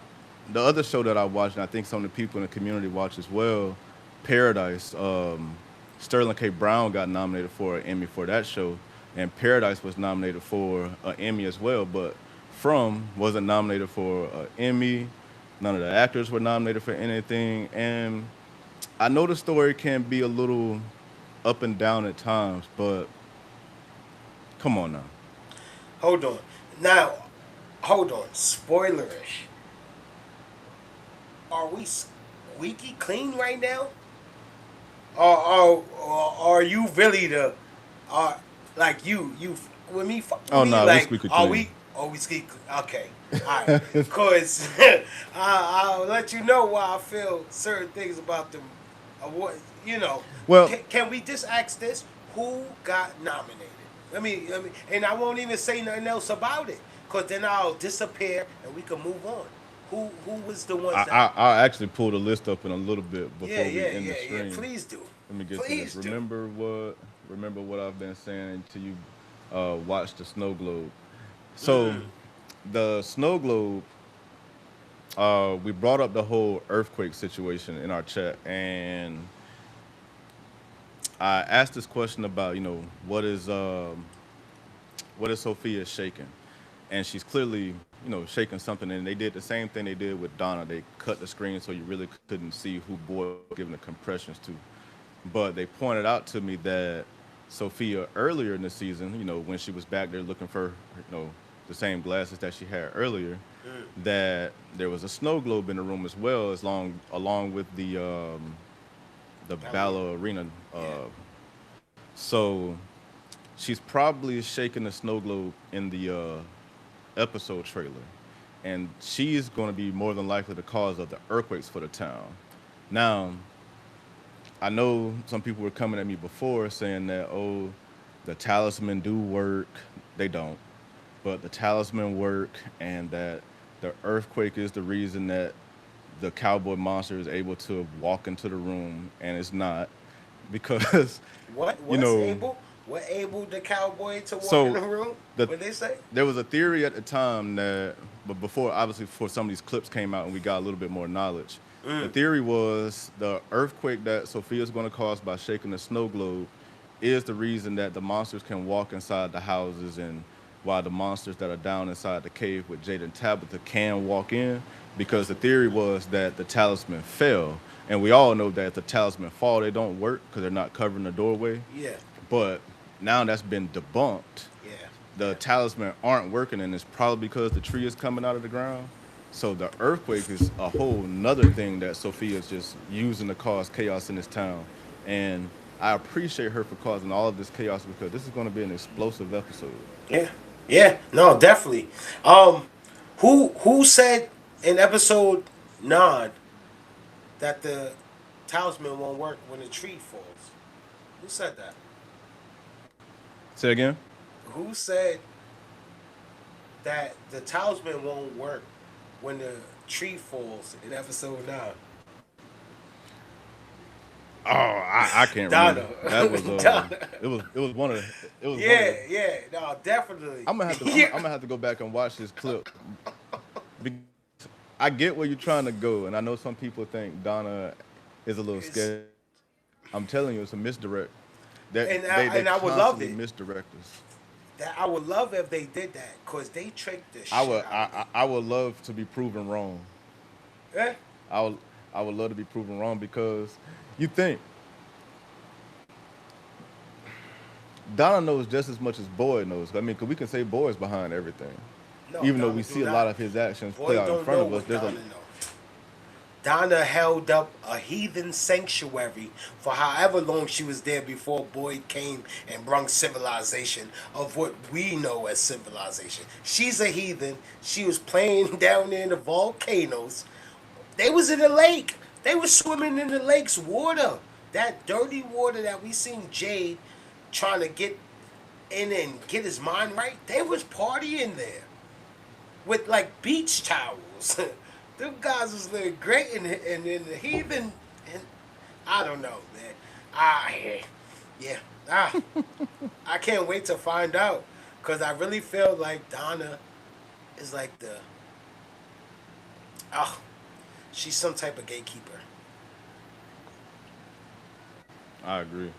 the other show that I watched, and I think some of the people in the community watch as well, Paradise. Sterling K. Brown got nominated for an Emmy for that show, and Paradise was nominated for an Emmy as well. But From wasn't nominated for an Emmy. None of the actors were nominated for anything, and I know the story can be a little up and down at times, but come on now. Hold on. Now, hold on. Spoilerish. Are we squeaky clean right now? Or are you really the are like you with me Oh me no, we like squeaky clean. are we squeaky okay, all right, cause I'll let you know why I feel certain things about them. What you know? Well, Can we just ask this? Who got nominated? Let me, and I won't even say nothing else about it, cause then I'll disappear and we can move on. Who was the ones that? I actually pulled a list up in a little bit Yeah, before we yeah, end the yeah, yeah. stream. Please do. Let me get to this. Please do. Remember what I've been saying to you. Watch the snow globe. So Mm. the snow globe. We brought up the whole earthquake situation in our chat, and I asked this question about what is Sophia shaking, and she's clearly shaking something. And they did the same thing they did with Donna. They cut the screen so you really couldn't see who Boy was giving the compressions to. But they pointed out to me that Sophia earlier in the season, when she was back there looking for, the same glasses that she had earlier, Mm. that there was a snow globe in the room as well, along with the Ballerina. ballerina. Yeah. So she's probably shaking the snow globe in the episode trailer, and she's going to be more than likely the cause of the earthquakes for the town. Now, I know some people were coming at me before saying that, oh, the talisman do work. They don't, but the talisman work, and that the earthquake is the reason that the cowboy monster is able to walk into the room, and it's not because, What? you What's know, able? What able the cowboy to walk in so the room? the What they say? there was a theory at the time that, but before, obviously, before some of these clips came out and we got a little bit more knowledge, the theory was the earthquake that Sophia's going to cause by shaking the snow globe is the reason that the monsters can walk inside the houses, and while the monsters that are down inside the cave with Jade and Tabitha can walk in, because the theory was that the talisman fell, and we all know that if the talisman fall, they don't work because they're not covering the doorway. Yeah. But now that's been debunked. Yeah. The talisman aren't working, and it's probably because the tree is coming out of the ground. So the earthquake is a whole nother thing that Sophia's just using to cause chaos in this town. And I appreciate her for causing all of this chaos, because this is going to be an explosive episode. Yeah. Yeah. No, definitely. Who said in episode 9 that the talisman won't work when the tree falls? Who said that? Say again? Who said that the talisman won't work when the tree falls in episode 9? Oh, I can't Donna. remember. That was Donna. it was one of the, it was one of Yeah, the, yeah, no, definitely. I'm gonna have to Yeah. I'm gonna have to go back and watch this clip. Because I get where you're trying to go, and I know some people think Donna is a little scared. I'm telling you, it's a misdirect. And They I would love constantly it. misdirect us. That I would love if they did that, cause they tricked the shit I would out of me. I would love to be proven wrong. Eh? I would love to be proven wrong, because you think Donna knows just as much as Boyd knows. I mean, 'cause we can say Boyd's behind everything, No, even though Donna we do see a not. lot of his actions Boy, play out in don't front know of us. what There's Donna a know. Donna held up a heathen sanctuary for however long she was there before Boyd came and brung civilization of what we know as civilization. She's a heathen. She was playing down there in the volcanoes. They was in the lake. They was swimming in the lake's water. That dirty water that we seen Jade trying to get in and get his mind right. They was partying there with like beach towels. Them guys was living great in the heathen. And I don't know, man. Yeah. I can't wait to find out, because I really feel like Donna is like oh, she's some type of gatekeeper. I agree.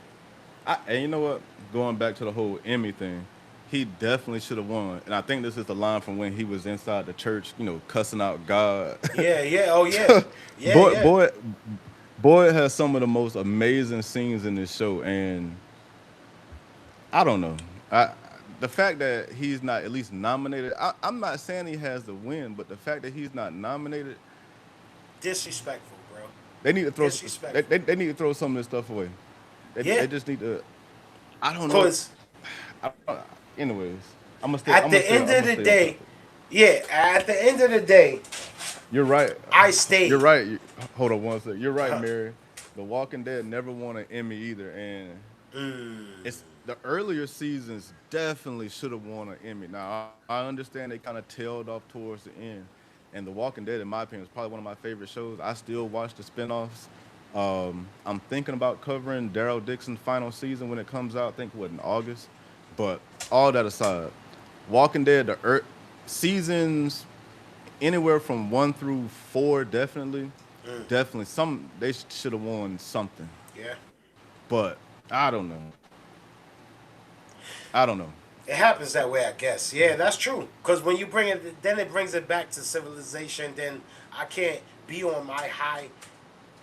And you know what? Going back to the whole Emmy thing, he definitely should have won. And I think this is the line from when he was inside the church, cussing out God. Yeah, yeah, oh yeah. Yeah, boy, yeah. boy, boy has some of the most amazing scenes in this show, and I don't know. The fact that he's not at least nominated, I'm not saying he has to win, but the fact that he's not nominated, Disrespectful, bro. they need to throw Disrespectful. they need to throw some of this stuff away. Yeah. They just need to. I don't know. Because Anyways, I'm gonna stay. at I'm the gonna stay, end I'm of gonna the stay on day, topic. yeah, at the end of the day, You're right. I stayed. You're right. Hold on one second. You're right, Mary. The Walking Dead never won an Emmy either, and it's the earlier seasons definitely should have won an Emmy. Now I understand they kind of tailed off towards the end, and The Walking Dead, in my opinion, is probably one of my favorite shows. I still watch the spinoffs. I'm thinking about covering Daryl Dixon's final season when it comes out. I think in August. But all that aside, Walking Dead, seasons anywhere from 1 through 4, definitely. Some they should have won something. Yeah. But I don't know. I don't know. It happens that way, I guess. Yeah, that's true. Because when you bring it, then it brings it back to civilization. Then I can't be on my high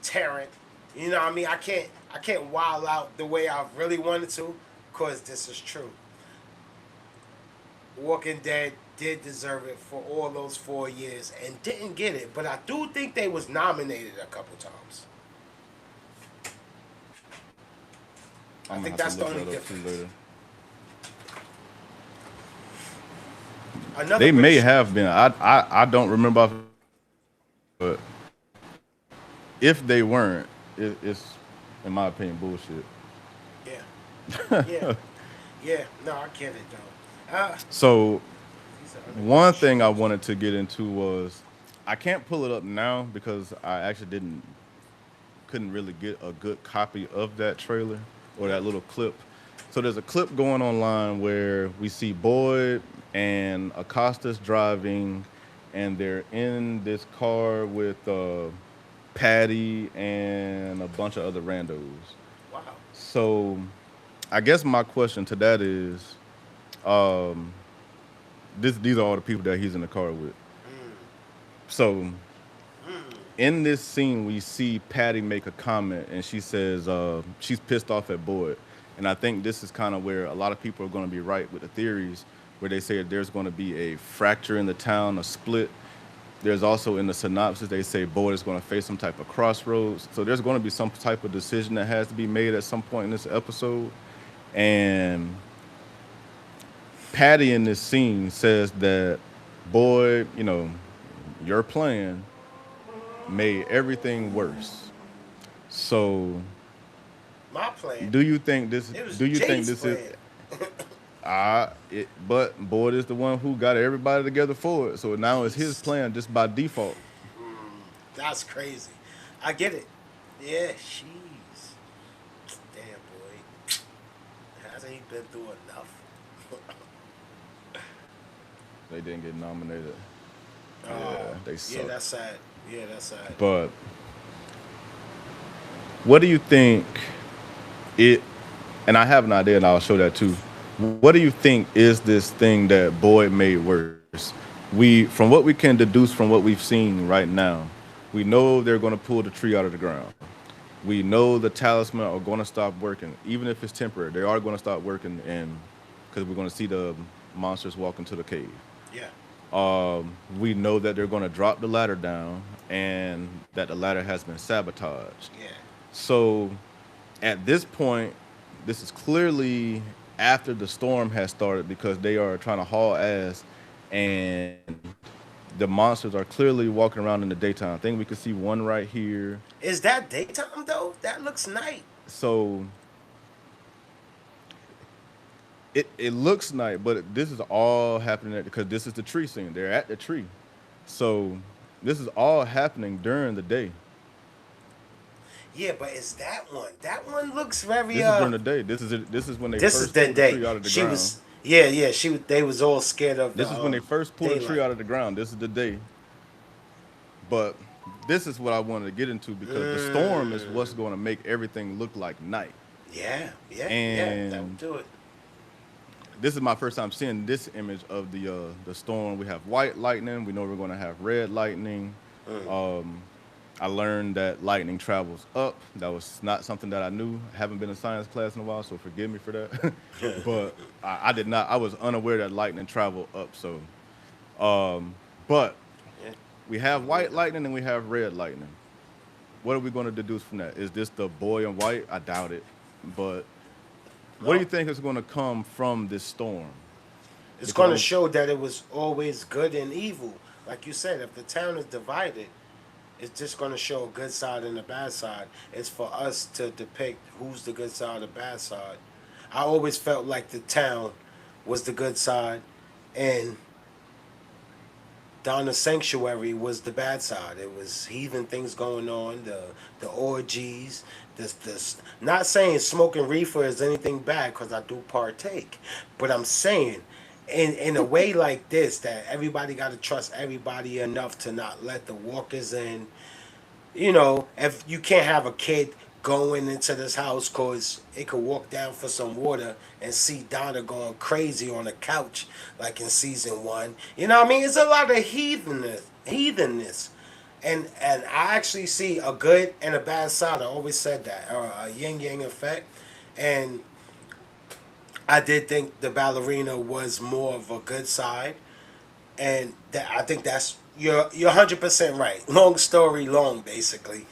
Tarrant. You know what I mean? I can't wild out the way I really wanted to, because this is true. Walking Dead did deserve it for all those 4 years and didn't get it, but I do think they was nominated a couple times. I I'm gonna think have to that's the look only that up too difference. later. Another They may British. have been. I don't remember, but if they weren't, it's in my opinion bullshit. Yeah, yeah, yeah. No, I get it though. So These are one underground thing I shows. wanted to get into was I can't pull it up now because I actually didn't couldn't really get a good copy of that trailer or that little clip. So there's a clip going online where we see Boyd and Acosta's driving, and they're in this car with Patty and a bunch of other randos. Wow. So I guess my question to that is, um, these are all the people that he's in the car with. Mm, So mm. in this scene, we see Patty make a comment, and she says she's pissed off at Boyd. And I think this is kind of where a lot of people are going to be right with the theories, where they say there's going to be a fracture in the town, a split. There's also in the synopsis they say Boyd is going to face some type of crossroads. So there's going to be some type of decision that has to be made at some point in this episode. And Patty in this scene says that Boyd, your plan made everything worse. So, My plan. do you think this? It was Do you think Jade's this is? plan. But Boyd is the one who got everybody together for it. So now it's his He's plan just by default. That's crazy. I get it. Yeah, jeez. Damn, boy. Hasn't he been through enough? They didn't get nominated. Oh, Yeah, they yeah, suck. that's sad. Yeah, that's sad. But what do you think it? And I have an idea, and I'll show that too. What do you think is this thing that Boyd made worse? From what we can deduce from what we've seen right now, we know they're going to pull the tree out of the ground. We know the talisman are going to stop working, even if it's temporary. They are going to stop working, and because we're going to see the monsters walk into the cave. Yeah. We know that they're going to drop the ladder down, and that the ladder has been sabotaged. Yeah. So, at this point, this is clearly after the storm has started because they are trying to haul ass, and the monsters are clearly walking around in the daytime. I think we can see one right here. Is that daytime though? That looks night. So it looks nice, but this is all happening because this is the tree scene. They're at the tree, so this is all happening during the day. Yeah, but it's that one. That one looks very This is during the day. This is when they This is first the pulled the day. tree out of the She ground. was. Yeah, yeah. They was all scared of the This is when they first pulled the tree daylight. out of the ground. This is the day. But this is what I wanted to get into because the storm is what's going to make everything look like night. Yeah, yeah, yeah. That would And do it. this is my first time seeing this image of the storm. We have white lightning. We know we're going to have red lightning. Um, I learned that lightning travels up. That was not something that I knew. I haven't been in science class in a while, so forgive me for that. But I did not. I was unaware that lightning traveled up. So, but Yeah. we have white lightning and we have red lightning. What are we going to deduce from that? Is this the boy in white? I doubt it. But what do you No. think is going to come from this storm? It's Because going to I'm show that it was always good and evil. Like you said, if the town is divided, it's just going to show a good side and a bad side. It's for us to depict who's the good side or the bad side. I always felt like the town was the good side, and Donna's sanctuary was the bad side. It was heathen things going on, the orgies, this. Not saying smoking reefer is anything bad because I do partake, but I'm saying in a way like this that everybody got to trust everybody enough to not let the walkers in. If you can't have a kid going into this house because it could walk down for some water and see Donna going crazy on the couch like in season one. You know what I mean? It's a lot of heathenness. And I actually see a good and a bad side. I always said that. Or a yin-yang effect. And I did think the ballerina was more of a good side. And I think that's you're 100% right. Long story long, basically.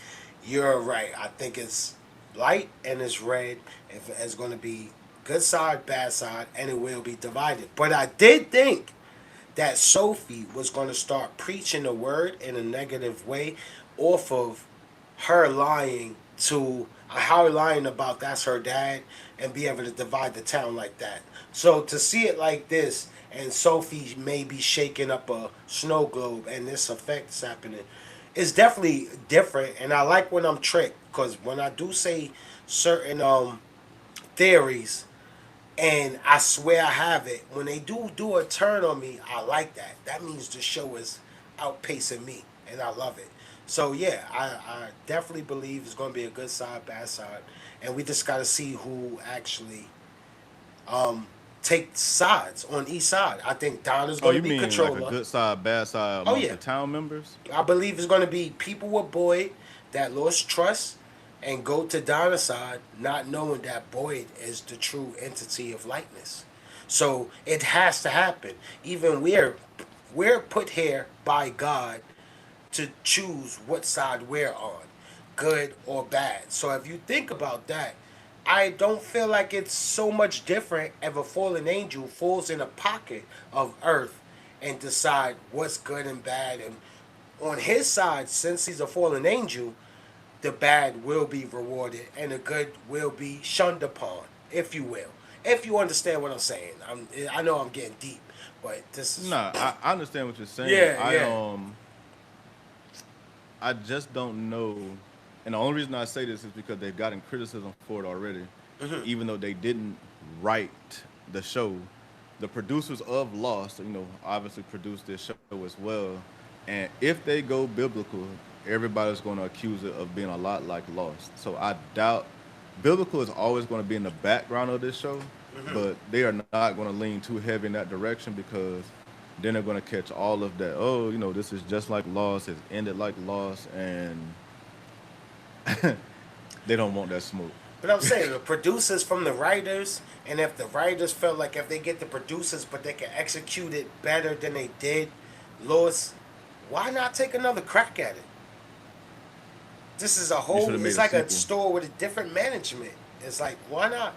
You're right. I think it's light and it's red. If it's going to be good side, bad side, and it will be divided. But I did think that Sophie was going to start preaching the word in a negative way off of her lying to her lying about that's her dad and be able to divide the town like that. So to see it like this and Sophie may be shaking up a snow globe and this effect is happening is definitely different. And I like when I'm tricked because when I do say certain theories and I swear I have it. When they do a turn on me, I like that. That means the show is outpacing me, and I love it. So yeah, I definitely believe it's going to be a good side, bad side, and we just got to see who actually um takes sides on each side. I think Donna's Oh, going to you be mean like a controller. good side, bad side Oh amongst yeah, the town members? I believe it's going to be people with Boyd that lost trust and go to Donna's side, not knowing that Boyd is the true entity of lightness. So it has to happen. Even we're put here by God to choose what side we're on, good or bad. So if you think about that, I don't feel like it's so much different if a fallen angel falls in a pocket of earth and decide what's good and bad. And on his side, since he's a fallen angel, the bad will be rewarded and the good will be shunned upon, if you will. If you understand what I'm saying, I know I'm getting deep, but this is Nah, I understand what you're saying. yeah, yeah. I just don't know, and the only reason I say this is because they've gotten criticism for it already, even though they didn't write the show. The producers of Lost, obviously produced this show as well, and if they go biblical, everybody's going to accuse it of being a lot like Lost. So I doubt biblical is always going to be in the background of this show, but they are not going to lean too heavy in that direction because then they're going to catch all of that. Oh, this is just like Lost. It's ended like Lost, and they don't want that smoke. But I'm saying the producers from the writers, and if the writers felt like if they get the producers, but they can execute it better than they did, Lois, why not take another crack at it? This is a You should whole. have made It's a like a sequel. store with a different management. It's like why not?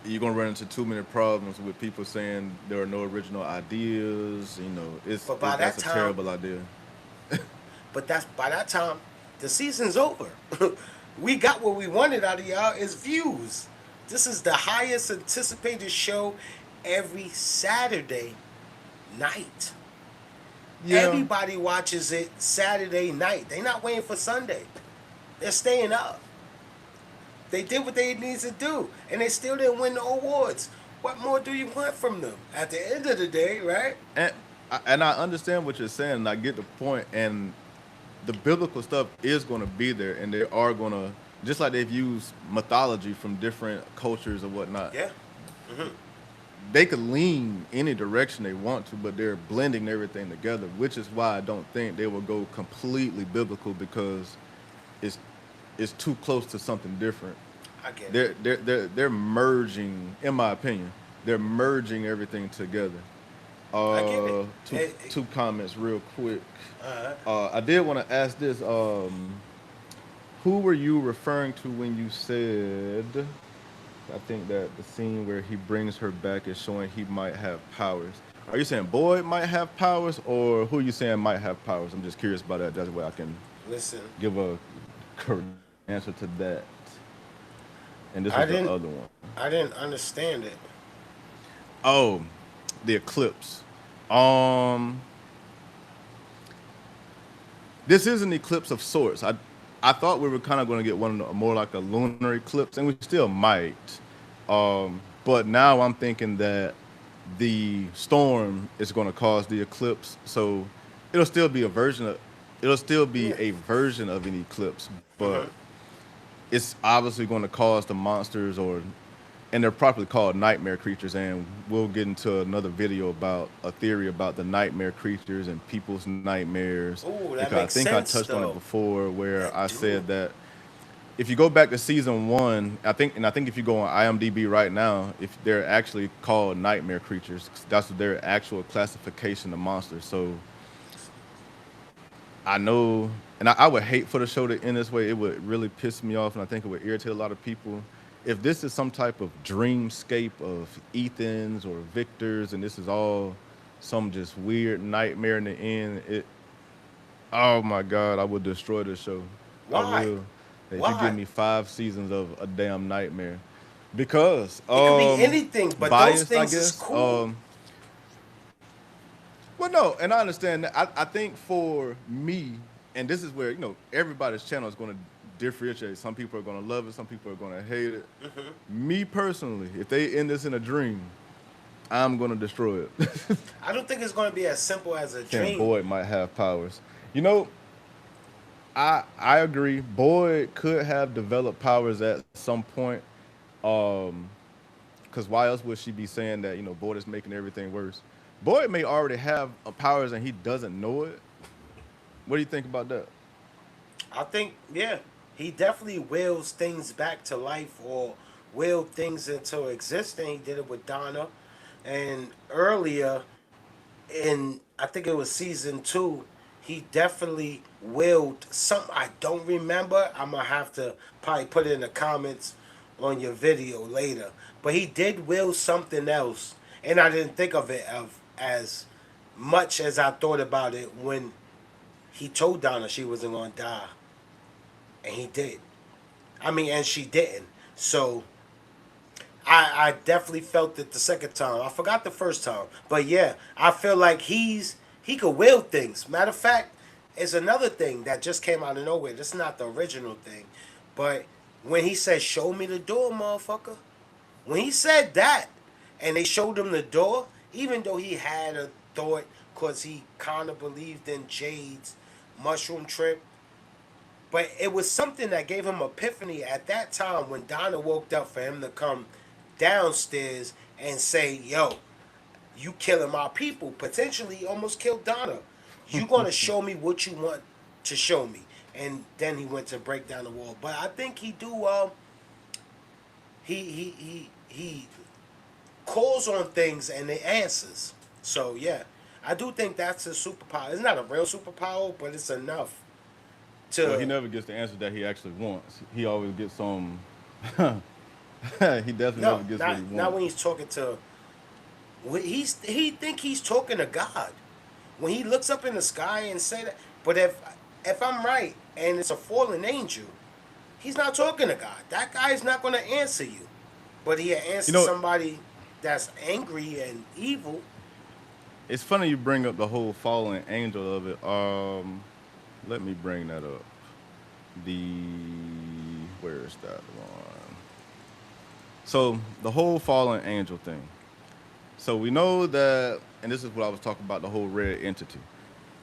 You're gonna run into too many problems with people saying there are no original ideas. But by that That's a time, terrible idea. but that's by that time, the season's over. We got what we wanted out of y'all is views. This is the highest anticipated show every Saturday night. Yeah, Everybody watches it Saturday night. They're not waiting for Sunday. They're staying up. They did what they needed to do, and they still didn't win the awards. What more do you want from them? At the end of the day, right? and and I understand what you're saying. And I get the point, and the biblical stuff is going to be there, and they are going to just like they've used mythology from different cultures or whatnot. Yeah. They could lean any direction they want to, but they're blending everything together, which is why I don't think they will go completely biblical because it's it's too close to something different. I get it. They're merging, in my opinion, they're merging everything together. I get it. Two comments real quick. Uh, I did want to ask this. Who were you referring to when you said? I think that the scene where he brings her back is showing he might have powers. Are you saying Boyd might have powers, or who are you saying might have powers? I'm just curious about that. That's way I can listen, give a correct answer to that. And this I was the didn't. other one. I didn't understand it. Oh, the eclipse. Um, this is an eclipse of sorts. I thought we were kind of going to get one more like a lunar eclipse, and we still might. But now I'm thinking that the storm is going to cause the eclipse, so it'll still be a version of it'll still be Yeah. a version of an eclipse, Uh-huh. but it's obviously going to cause the monsters and they're properly called nightmare creatures, and we'll get into another video about a theory about the nightmare creatures and people's nightmares Ooh, that because I makes think I sense touched on it though. before where That I do. said that if you go back to season one, I think if you go on IMDb right now, if they're actually called nightmare creatures, that's their actual classification of monsters. So I know and I would hate for the show to end this way. It would really piss me off, and I think it would irritate a lot of people. If this is some type of dreamscape of Ethan's or Victor's, and this is all some just weird nightmare in the end, oh my God, I would destroy the show. I Why? will. If you give Why? me 5 seasons of a damn nightmare, because It could be anything, but those biased, I things is guess. cool. Well, no, and I understand that. I think for me, and this is where everybody's channel is going to differentiate. Some people are going to love it, some people are going to hate it. Me personally, if they end this in a dream, I'm going to destroy it. I don't think it's going to be as simple as a And dream. Boyd might have powers. You know, I agree. Boyd could have developed powers at some point. Because why else would she be saying that Boyd is making everything worse? Boyd may already have powers and he doesn't know it. What do you think about that? I think, yeah, he definitely wills things back to life or willed things into existence. He did it with Donna. And earlier in, I think it was season 2, he definitely willed something I don't remember. I'm going to have to probably put it in the comments on your video later. But he did will something else. And I didn't think of it as much as I thought about it when he told Donna she wasn't going to die. And he did. I mean, and she didn't. So I definitely felt it the second time. I forgot the first time. But yeah, I feel like he could will things. Matter of fact, it's another thing that just came out of nowhere. This is not the original thing. But when he said, "Show me the door, motherfucker." When he said that, and they showed him the door, even though he had a thought, because he kind of believed in Jade's mushroom trip, but it was something that gave him epiphany at that time when Donna woke up for him to come downstairs and say, "Yo, you killing my people." Potentially, he almost killed Donna. You gonna show me what you want to show me? And then he went to break down the wall. But I think he do. He calls on things and it answers. So yeah, I do think that's a superpower. It's not a real superpower, but it's enough to. Well, he never gets the answer that he actually wants. He always gets some. He definitely No, never gets what not he wants. not when he's talking to. He think he's talking to God when he looks up in the sky and say that. But if I'm right and it's a fallen angel, he's not talking to God. That guy's not going to answer you. But he answers somebody that's angry and evil. It's funny you bring up the whole fallen angel of it. Let me bring that up. The Where is that one? So the whole fallen angel thing. So we know that, and this is what I was talking about, the whole red entity.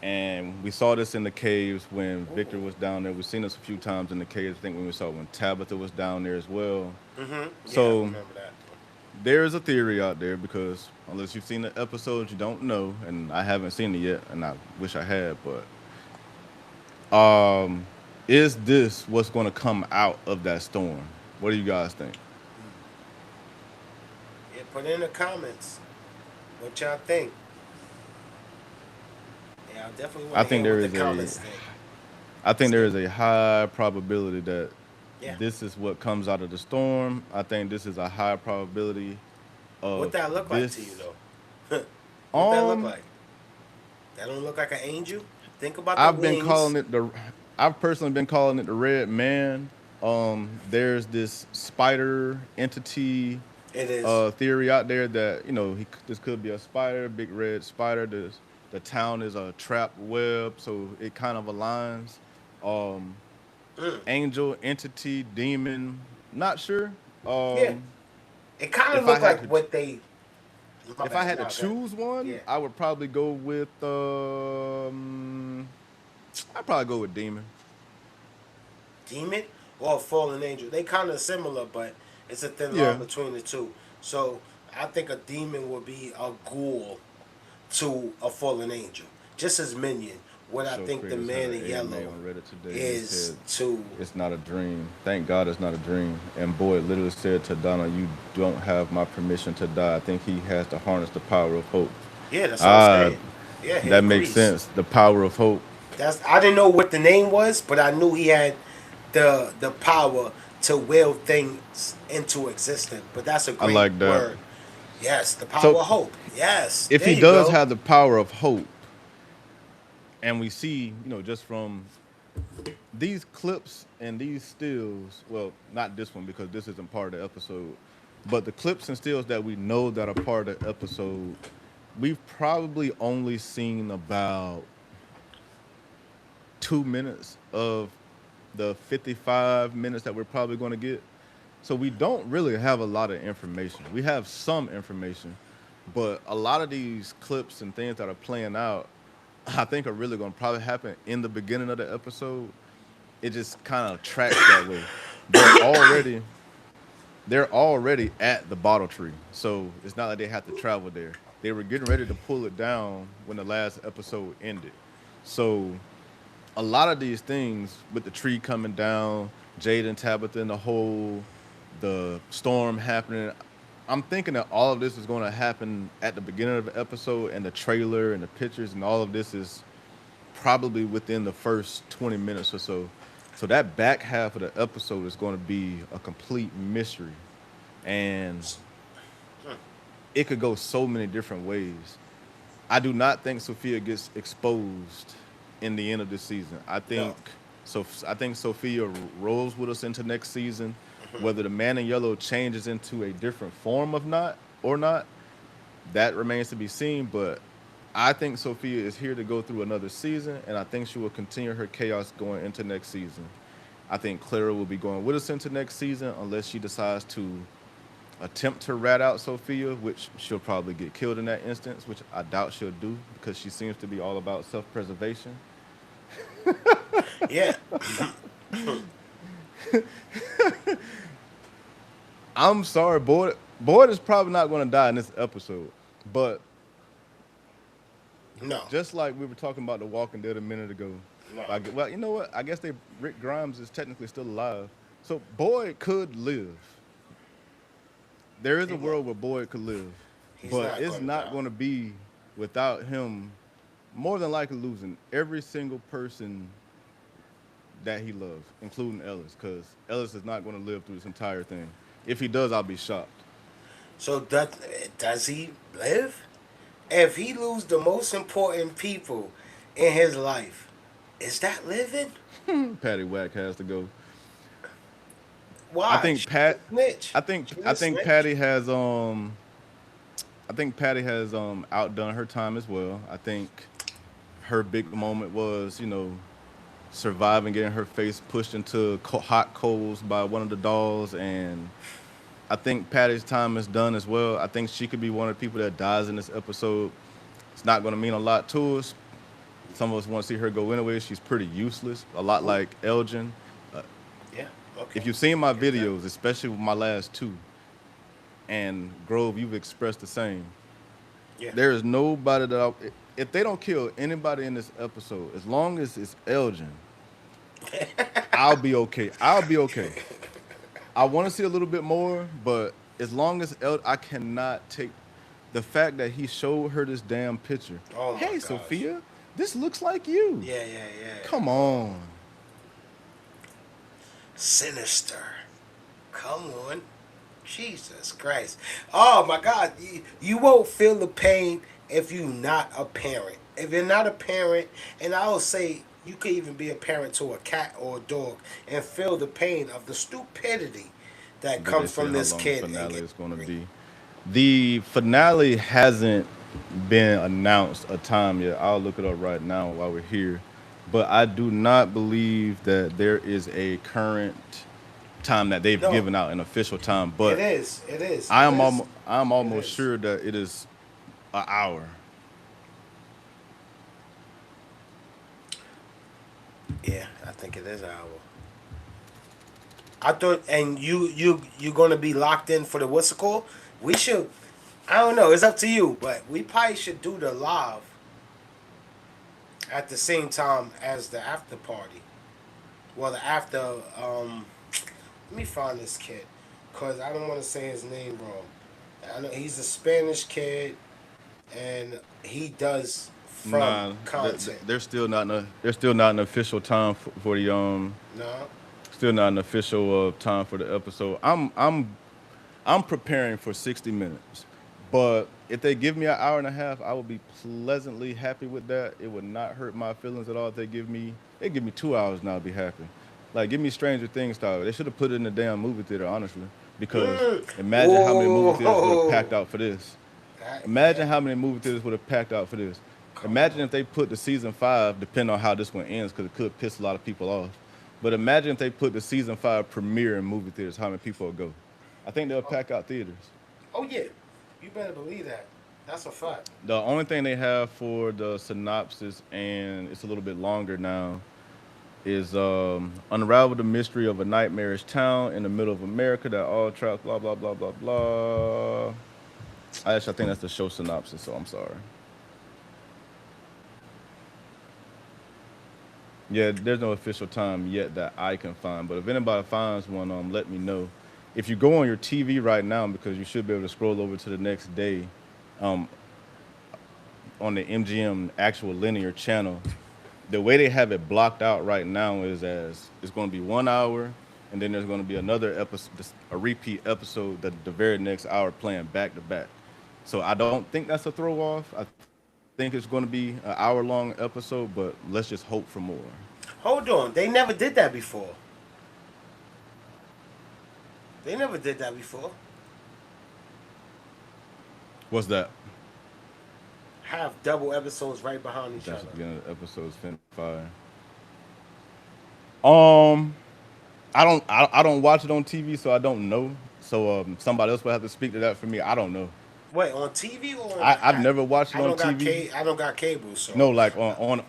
And we saw this in the caves when Victor was down there. We've seen this a few times in the caves. I think when we saw when Tabitha was down there as well. Yeah, So I remember that. there's a theory out there because unless you've seen the episode, you don't know, and I haven't seen it yet, and I wish I had. But is this what's going to come out of that storm? What do you guys think? Yeah, put in the comments what y'all think. Yeah, I definitely I want to think hear there what is the comments a, think. I think there is a high probability that Yeah. this is what comes out of the storm. I think this is a high probability of What that look like this. to you though? What that look Um, like? That don't look like an angel. Think about the I've been wings. calling it the. I've personally been calling it the Red Man. There's this spider entity It is. theory out there that this could be a spider, big red spider. The town is a trap web, so it kind of aligns. Um, Angel, entity, demon, not sure. Yeah. It kind of if I looked had like to- what they. My If I bad, had nah, to go ahead. choose one, Yeah. I would probably go with. I'd probably go with demon. Demon or a fallen angel. They kind of similar, but it's a thin Yeah. line between the two. So I think a demon would be a ghoul to a fallen angel, just as minion. What I So think the crazy. man I in had an yellow AMA on Reddit today. He is said, to. it's not a dream. Thank God it's not a dream. And boy, it literally said to Donna, "You don't have my permission to die." I think he has to harness the power of hope. Yeah, that's what I'm saying. Yeah, he That makes agrees. sense. The power of hope. I didn't know what the name was, but I knew he had the power to will things into existence. But that's a I great like that. word. Yes, the power So of hope. Yes, if there he you does go. have the power of hope, and we see, just from these clips and these stills, well, not this one because this isn't part of the episode, but the clips and stills that we know that are part of the episode, we've probably only seen about 2 minutes of the 55 minutes that we're probably going to get. So we don't really have a lot of information. We have some information, but a lot of these clips and things that are playing out, I think are really going to probably happen in the beginning of the episode. It just kind of tracks that way. They're already they're already at the bottle tree, so it's not like they have to travel there. They were getting ready to pull it down when the last episode ended. So a lot of these things with the tree coming down, Jade and Tabitha in the hole, the storm happening. I'm thinking that all of this is going to happen at the beginning of the episode, and the trailer and the pictures and all of this is probably within the first 20 minutes or so. So that back half of the episode is going to be a complete mystery, and it could go so many different ways. I do not think Sophia gets exposed in the end of this season. No. I think Sophia rolls with us into next season. Whether the man in yellow changes into a different form of not or not, that remains to be seen. But I think Sophia is here to go through another season, and I think she will continue her chaos going into next season. I think Clara will be going with us into next season unless she decides to attempt to rat out Sophia, which she'll probably get killed in that instance, which I doubt she'll do because she seems to be all about self-preservation. Yeah. I'm sorry, Boyd. Boyd is probably not going to die in this episode, but No. just like we were talking about The Walking Dead a minute ago, No. well, you know what? I guess Rick Grimes is technically still alive, so Boyd could live. There is He a won't. world where Boyd could live, He's but not it's going to not die. going to be without him more than likely losing every single person that he loves, including Ellis, because Ellis is not going to live through this entire thing. If he does, I'll be shocked. So does he live? If he lose the most important people in his life, is that living? Patty Whack has to go. I Why? think She's a Pat. snitch. She's I a think snitch. Patty has outdone her time as well. I think her big moment was surviving getting her face pushed into hot coals by one of the dolls, and I think Patty's time is done as well. I think she could be one of the people that dies in this episode. It's not going to mean a lot to us. Some of us want to see her go anyway. She's pretty useless, a lot Who? like Elgin. Uh, Yeah. if Okay. you've seen my Get that. videos, especially with my last two, and Grove, you've expressed the same. Yeah. There is nobody if they don't kill anybody in this episode, as long as it's Elgin, I'll be okay. I'll be okay. I want to see a little bit more, but as long as I cannot take the fact that he showed her this damn picture. Oh my Hey, gosh. Sophia, this looks like you. Yeah. Yeah. Yeah. Come on. Sinister. Come on. Jesus Christ. Oh my God. You won't feel the pain if you're not a parent. If you're not a parent, and I will say you can even be a parent to a cat or a dog and feel the pain of the stupidity that Did they comes say from how this long the kid and finale get is going to angry. be? The finale hasn't been announced a time yet. I'll look it up right now while we're here. But I do not believe that there is a current time that they've No, given out an official time. it But is. It is. It is. I'm It almost is. sure that it is an hour. Yeah, I think it is an hour. I thought, and you gonna be locked in for the what's it called? We should. I don't know. It's up to you, but we probably should do the live at the same time as the after party. Well, the after. Let me find this kid, cause I don't want to say his name wrong. I know he's a Spanish kid, and he does from Nah, content. there's still not an official time for the No. still not an official time for the episode. I'm preparing for 60 minutes. But if they give me an hour and a half, I would be pleasantly happy with that. It would not hurt my feelings at all if they give me 2 hours now, I'd be happy. Like give me Stranger Things style. They should have put it in the damn movie theater, honestly. Because imagine how many movie theaters would have packed Whoa. out for this. Yeah. Imagine how many movie theaters would have packed out for this. Come Imagine on. if they put the season 5, depending on how this one ends, because it could piss a lot of people off. But imagine if they put the season 5 premiere in movie theaters, how many people would go? I think they'll Oh, pack out theaters. oh yeah. You better believe that. That's a fact. The only thing they have for the synopsis, and it's a little bit longer now, is unravel the mystery of a nightmarish town in the middle of America that all tracks blah blah blah blah blah. I think that's the show synopsis, so I'm sorry. Yeah, there's no official time yet that I can find, but if anybody finds one, let me know. If you go on your TV right now, because you should be able to scroll over to the next day, um, on the MGM actual linear channel, the way they have it blocked out right now is as it's going to be 1 hour, and then there's going to be another episode, a repeat episode that the very next hour playing back to back. So I don't think that's a throw off. I think it's going to be an hour long episode, but let's just hope for more. Hold on. They never did that before. They never did that before. What's that? Have double episodes right behind each That's other. the beginning of the episode's fin fire. Um, I don't watch it on TV, so I don't know. So somebody else will have to speak to that for me. I don't know. Wait, on TV or on I've never watched it I on don't got TV. I don't got cable, No, so like no,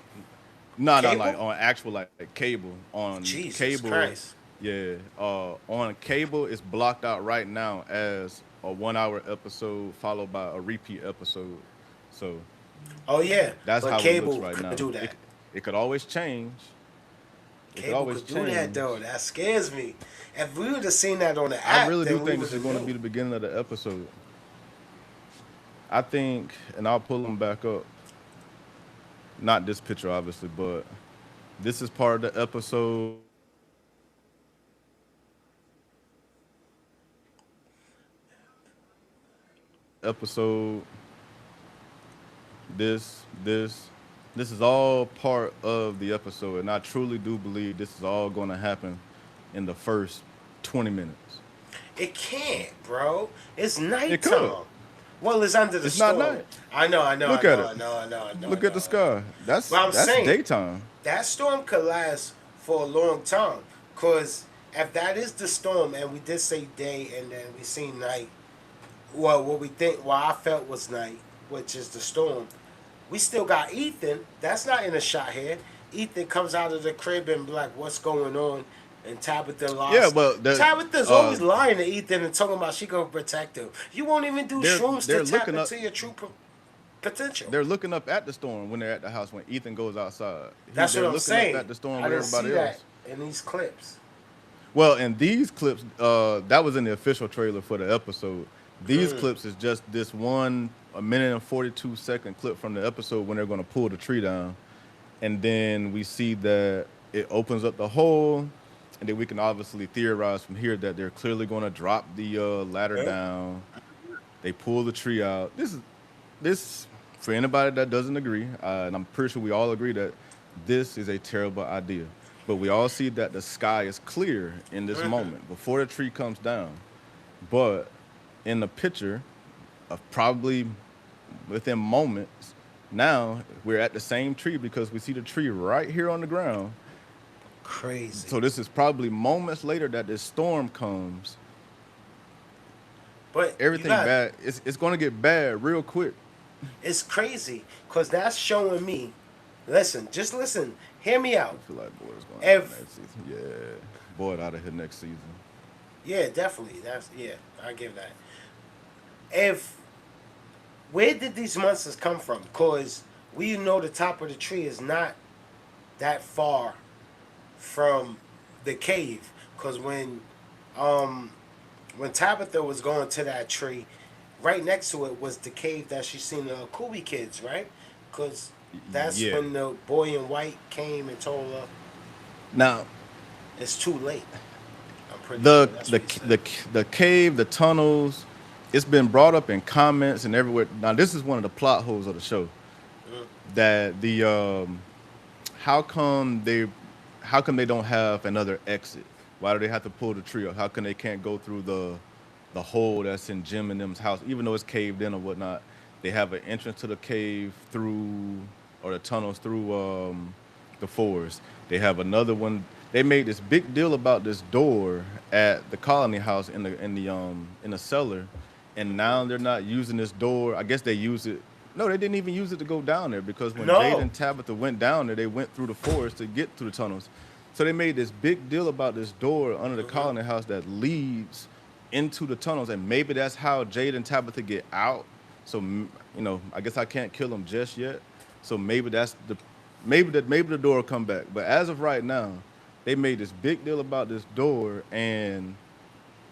not like cable? on actual like cable. On Jesus cable, Christ. yeah. On cable, it's blocked out right now as a 1 hour episode followed by a repeat episode. So Oh yeah, that's but how it looks cable right could now. do that. It could always change. It could Cable always could do that change. though. That scares me. If we would have seen that on the I app, really do then we think would this is have going to be knew. the beginning of the episode. I think, and I'll pull them back up. Not this picture, obviously, but this is part of the episode. This. This is all part of the episode, and I truly do believe this is all going to happen in the first 20 minutes. It can't, bro. It's It could. nighttime. Well, it's under the It's not storm. night. I know, I know, I Look at know, it. I know, I know, I know, I Look at the know. sky. But I'm That's saying daytime. that storm could last for a long time. Cause if that is the storm, and we did say day, and then we seen night, well, what we think, what I felt was night, which is the storm. We still got Ethan. That's not in a shot here. Ethan comes out of the crib and be like, "What's going on?" And Tabitha Yeah, lost. but Tabitha's always lying to Ethan and talking about she gonna protect him. You won't even do shrooms to they're tap looking up into your true potential. they're looking up at the storm when they're at the house when Ethan goes outside. That's They're what I'm looking saying. up at the storm I with didn't see everybody that else. in these clips. Well, in these clips, that was in the official trailer for the episode. These clips is just this one a minute and 42-second clip from the episode when they're going to pull the tree down, and then we see that it opens up the hole, and then we can obviously theorize from here that they're clearly going to drop the ladder Yeah. down. They pull the tree out. This for anybody that doesn't agree, and I'm pretty sure we all agree that this is a terrible idea. But we all see that the sky is clear in this moment before the tree comes down. But in the picture, of probably within moments, now we're at the same tree because we see the tree right here on the ground. Crazy. So this is probably moments later that this storm comes. But Everything bad. It's going to get bad real quick. it's crazy because that's showing me. Listen, just listen. Hear me out. I feel like Boyd's going out If next season. Yeah, Boyd out of here next season. yeah, definitely. That's yeah. I give that. If where did these monsters come from? Cause we know the top of the tree is not that far from the cave. Cause when Tabitha was going to that tree, right next to it was the cave that she seen the Kubi kids, right? Cause That's Yeah. when the boy in white came and told her Now, it's too late. I'm pretty sure the that's the what he said. the cave, the tunnels, it's been brought up in comments and everywhere. Now, this is one of the plot holes of the show. Mm. That the how come they how come they don't have another exit? Why do they have to pull the tree up? How come they can't go through the hole that's in Jim and them's house, even though it's caved in or whatnot? They have an entrance to the cave through or the tunnels through the forest. They have another one. They made this big deal about this door at the colony house in the cellar, and now they're not using this door. I guess they use it. No, they didn't even use it to go down there because when Jade No. and Tabitha went down there, they went through the forest to get through the tunnels. So they made this big deal about this door under the Hmm. colony house that leads into the tunnels, and maybe that's how Jade and Tabitha get out. So I guess I can't kill them just yet. So maybe the door will come back. But as of right now, they made this big deal about this door, and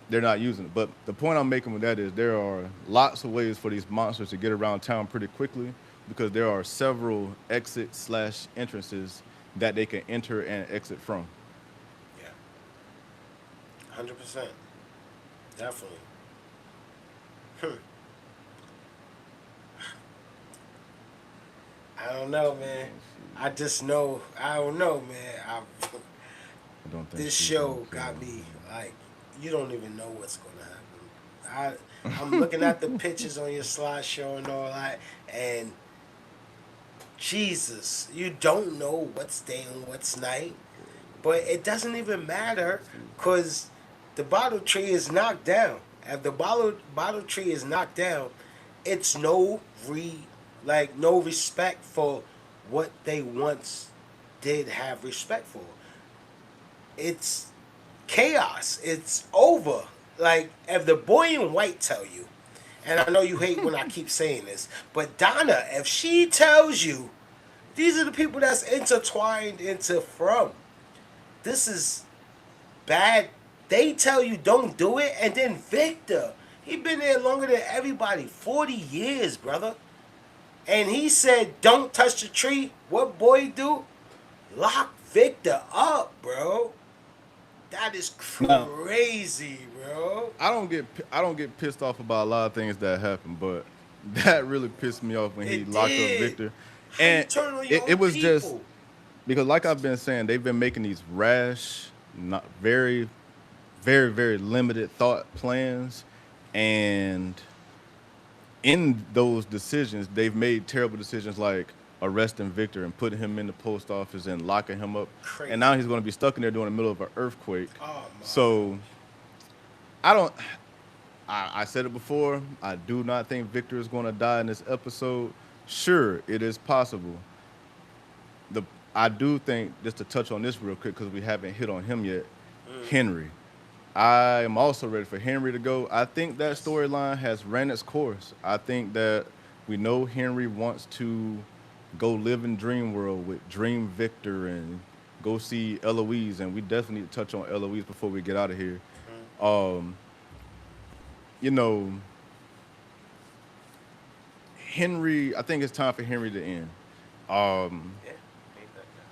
they're not using it. But the point I'm making with that is there are lots of ways for these monsters to get around town pretty quickly because there are several exit slash entrances that they can enter and exit from. Yeah. 100%. Definitely. Hmm. I don't know, man. I just know. I don't know, man. I don't think This she's gonna show kill got him. me like, you don't even know what's gonna happen. I'm looking at the pictures on your slideshow and all that, and Jesus, you don't know what's day and what's night. But it doesn't even matter because the bottle tree is knocked down. If the bottle tree is knocked down, it's no respect for what they once did have respect for. It's chaos. It's over. Like if the boy in white tell you, and I know you hate when I keep saying this, but Donna, if she tells you, these are the people that's intertwined into From. This is bad. They tell you don't do it, and then Victor, he been there longer than everybody, 40 years, brother. And he said, "Don't touch the tree." What boy do? Lock Victor up, bro. That is Now, crazy, bro. I don't get pissed off about a lot of things that happen, but that really pissed me off when he It locked up did. Victor. How you And turn on your it own was just people? because like I've been saying, they've been making these rash, not very, very, very limited thought plans. And in those decisions, they've made terrible decisions like arresting Victor and putting him in the post office and locking him up. And Crazy. now he's going to be stuck in there during the middle of an earthquake. Oh my. So I don't. I said it before. I do not think Victor is going to die in this episode. Sure, it is possible. The I do think just to touch on this real quick because we haven't hit on him yet. Henry. I am also ready for Henry to go. I think that Yes. storyline has ran its course. I think that we know Henry wants to go live in Dream World with Dream Victor and go see Eloise, and we definitely need to touch on Eloise before we get out of here. Um, you know, Henry. I think it's time for Henry to end. Um, Yeah. Hate that guy.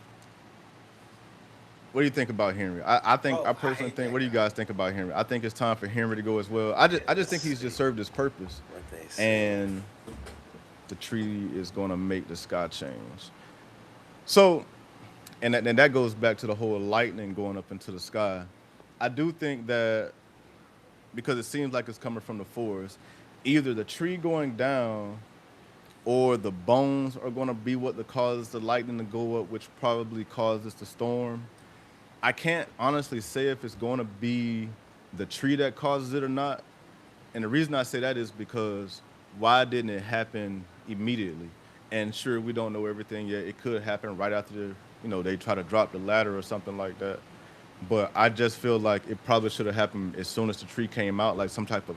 what do you think about Henry? I Oh, I personally hate think. that What do you guy. guys think about Henry? I think it's time for Henry to go as well. Yeah, I just let's think he's just see served his purpose, what they say. and the tree is going to make the sky change. So, and that goes back to the whole lightning going up into the sky. I do think that because it seems like it's coming from the forest, either the tree going down or the bones are going to be what causes the lightning to go up, which probably causes the storm. I can't honestly say if it's going to be the tree that causes it or not. And the reason I say that is because why didn't it happen immediately? And sure, we don't know everything yet. It could happen right after they try to drop the ladder or something like that. But I just feel like it probably should have happened as soon as the tree came out, like some type of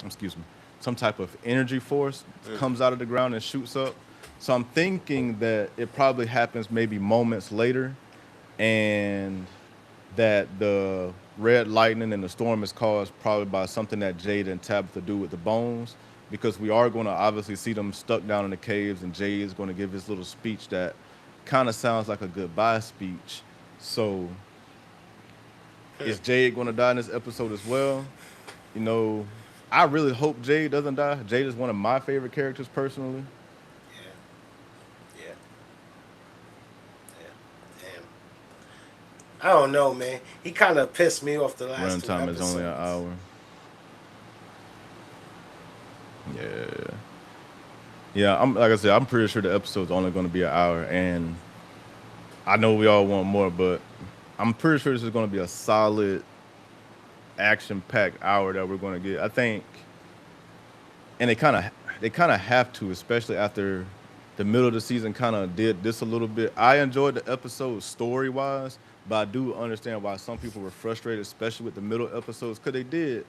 excuse me, some type of energy force comes out of the ground and shoots up. So I'm thinking that it probably happens maybe moments later, and that the red lightning and the storm is caused probably by something that Jade and Tabitha do with the bones. because we are going to obviously see them stuck down in the caves, and Jay is going to give his little speech that kind of sounds like a goodbye speech. So, is Jade going to die in this episode as well? You know, I really hope Jade doesn't die. Jade is one of my favorite characters personally. Yeah. Yeah. Yeah. Damn. I don't know, man. He kind of pissed me off the last two Runtime is episodes. only an hour. Yeah. Yeah, I'm like I said, I'm pretty sure the episode's only going to be an hour, and I know we all want more, but I'm pretty sure this is going to be a solid, action-packed hour that we're going to get. I think, and they kind of have to, especially after the middle of the season kind of did this a little bit. I enjoyed the episode story-wise, but I do understand why some people were frustrated, especially with the middle episodes, because they did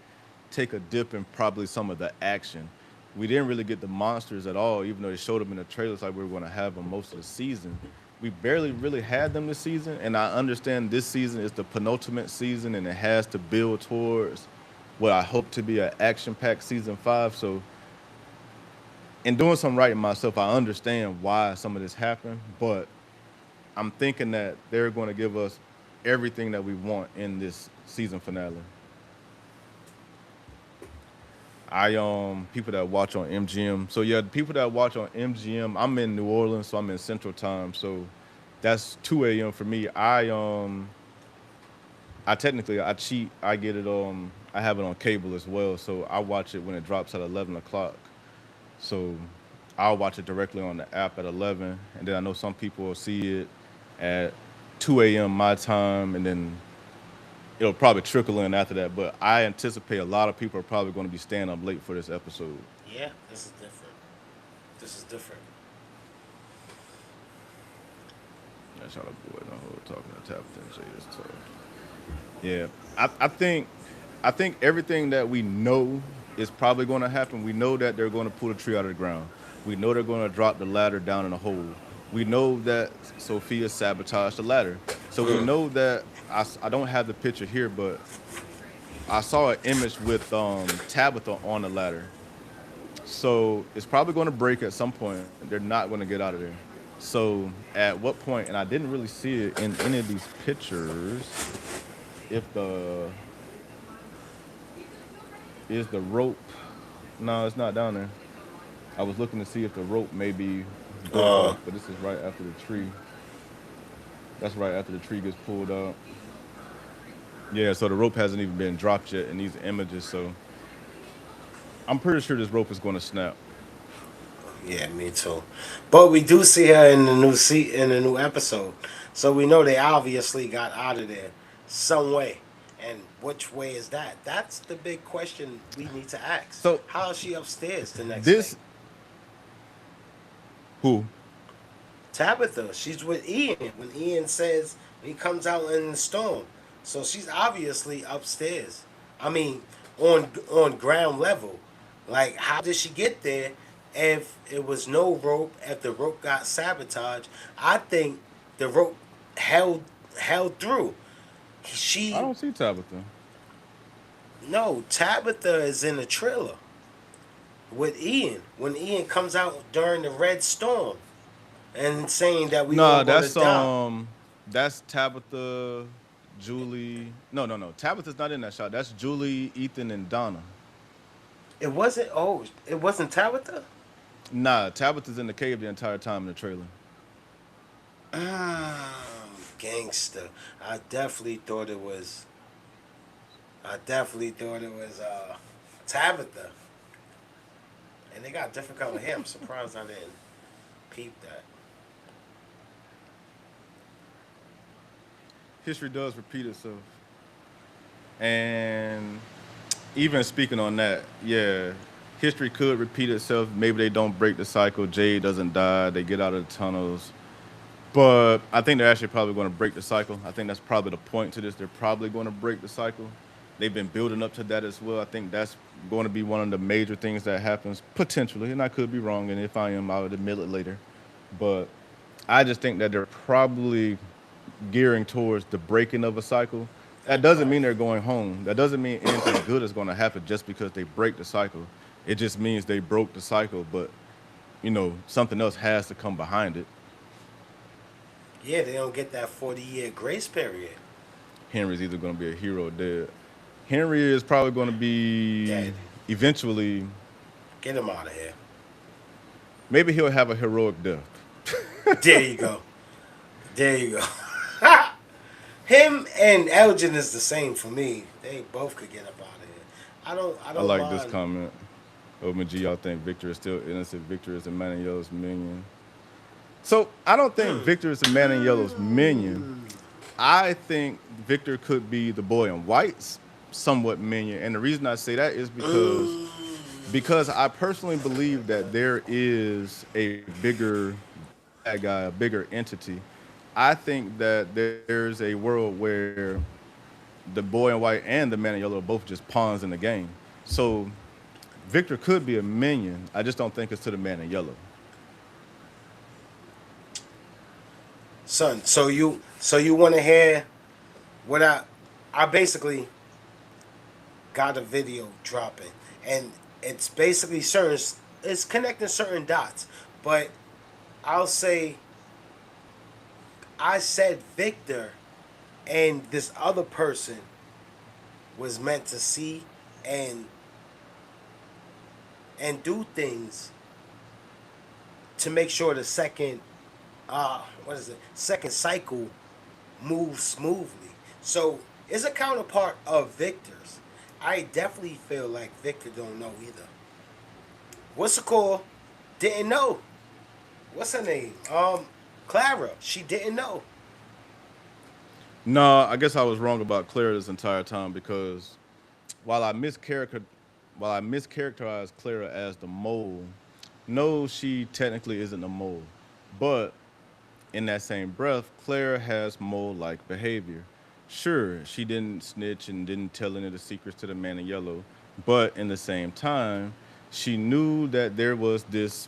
take a dip in probably some of the action. We didn't really get the monsters at all, even though they showed them in the trailers like we were going to have them most of the season. We barely really had them this season, and I understand this season is the penultimate season, and it has to build towards what I hope to be an action-packed season 5. So, in doing something right in myself, I understand why some of this happened, but I'm thinking that they're going to give us everything that we want in this season finale. People that watch on MGM. So yeah, the people that watch on MGM, I'm in New Orleans, so I'm in Central Time. So that's 2 a.m. for me. I cheat. I get it I have it on cable as well. So I watch it when it drops at 11 o'clock. So I'll watch it directly on the app at 11, and then I know some people will see it at 2 a.m. my time, and then it'll probably trickle in after that. But I anticipate a lot of people are probably going to be staying up late for this episode. Yeah, this is different. This is different. That's how the boy know who we're talking to Tabitha and Jade is tough. Yeah, I think everything that we know is probably going to happen. We know that they're going to pull the tree out of the ground. We know they're going to drop the ladder down in a hole. We know that Sophia sabotaged the ladder. So we know that I don't have the picture here, but I saw an image with Tabitha on the ladder. So it's probably going to break at some point. They're not going to get out of there. So at what point, and I didn't really see it in any of these pictures, if the is the rope. No, it's not down there. I was looking to see if the rope may be broke off, but this is right after the tree. That's right after the tree gets pulled out. Yeah, so the rope hasn't even been dropped yet in these images, so I'm pretty sure this rope is going to snap. Yeah, me too. But we do see her in the in the new episode, so we know they obviously got out of there some way. And which way is that? That's the big question we need to ask. So How is she upstairs the next day? this who? Tabitha, she's with Ian when Ian says he comes out in the storm. So she's obviously upstairs. I mean, on ground level. Like, how did she get there if it was no rope? If the rope got sabotaged, I think the rope held through. I She don't see Tabitha. No, Tabitha is in the trailer with Ian when Ian comes out during the red storm and saying that we all No, gonna die. that's Tabitha, Julie. No, no, no. Tabitha's not in that shot. That's Julie, Ethan, and Donna. It wasn't. Oh, it wasn't Tabitha. Nah, Tabitha's in the cave the entire time in the trailer. Gangster. I definitely thought it was. I definitely thought it was Tabitha. And they got different color hair. I'm surprised I didn't peep that. History does repeat itself. And even speaking on that, yeah, history could repeat itself. Maybe they don't break the cycle. Jade doesn't die. They get out of the tunnels. But I think they're actually probably going to break the cycle. I think that's probably the point to this. They're probably going to break the cycle. They've been building up to that as well. I think that's going to be one of the major things that happens potentially, and I could be wrong. And if I am, I would admit it later. But I just think that they're probably gearing towards the breaking of a cycle. That doesn't mean they're going home. That doesn't mean anything good is going to happen just because they break the cycle. It just means they broke the cycle, but something else has to come behind it. Yeah, they don't get that 40-year grace period. Henry's either going to be a hero or dead. Henry is probably going to be Dead. eventually. Get him out of here. Maybe he'll have a heroic death. There you go. There you go. Him and Elgin is the same for me. They both could get up out of here. I I don't like mind. this comment. OMG, y'all think Victor is still innocent. Victor is a man in yellow's minion. So I don't think Victor is a man in yellow's minion. I think Victor could be the boy in white's somewhat minion. And the reason I say that is because I personally believe that there is a bigger bad guy, a bigger entity. I think that there's a world where the boy in white and the man in yellow are both just pawns in the game. So Victor could be a minion. I just don't think it's to the man in yellow. Son, so you want to hear what I basically got a video dropping, and it's basically it's connecting certain dots, but I'll say I said Victor and this other person was meant to see and do things to make sure the second cycle moves smoothly. So it's a counterpart of Victor's. I definitely feel like Victor don't know either. What's the call? Didn't know. What's her name? Clara. She didn't know. No, I guess I was wrong about Clara this entire time because while I mischaracterized Clara as the mole, no, she technically isn't a mole. But in that same breath, Clara has mole-like behavior. Sure, she didn't snitch and didn't tell any of the secrets to the man in yellow, but in the same time, she knew that there was this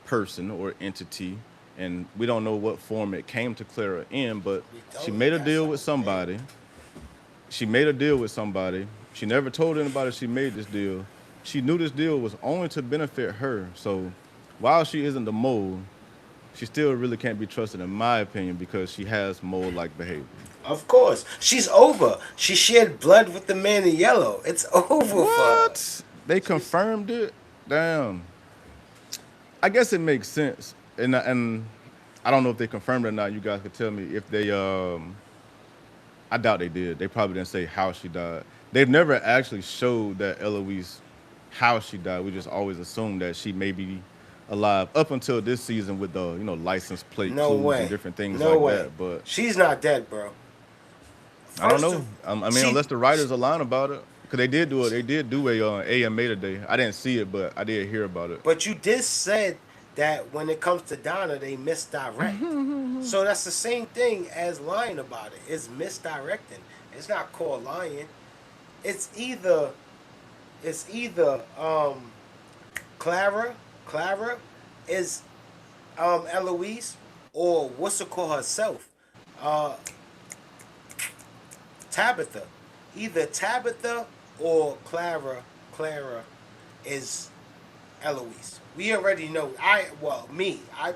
person or entity, and we don't know what form it came to Clara in, but she made a deal with somebody. She made a deal with somebody. She never told anybody she made this deal. She knew this deal was only to benefit her. So while she isn't the mole, she still really can't be trusted, in my opinion, because she has mole-like behavior. Of course. She's over. She shared blood with the man in yellow. It's over for her. What? They confirmed it? Damn. I guess it makes sense. And I don't know if they confirmed it or not. You guys could tell me if they I doubt they did. They probably didn't say how she died. They've never actually showed that Eloise how she died. We just always assumed that she may be alive up until this season with the license plate No clues way. and different things No like way. that. But She's not dead, bro. I don't First know. of- I mean, See- unless the writers align about it, because they did do it. They did do a AMA today. I didn't see it, but I did hear about it. But you did said that when it comes to Donna, they misdirect. So that's the same thing as lying about it. It's misdirecting. It's not called lying. It's either Clara is Eloise, or what's it called herself? Tabitha. Either Tabitha or Clara is Eloise. We already know. I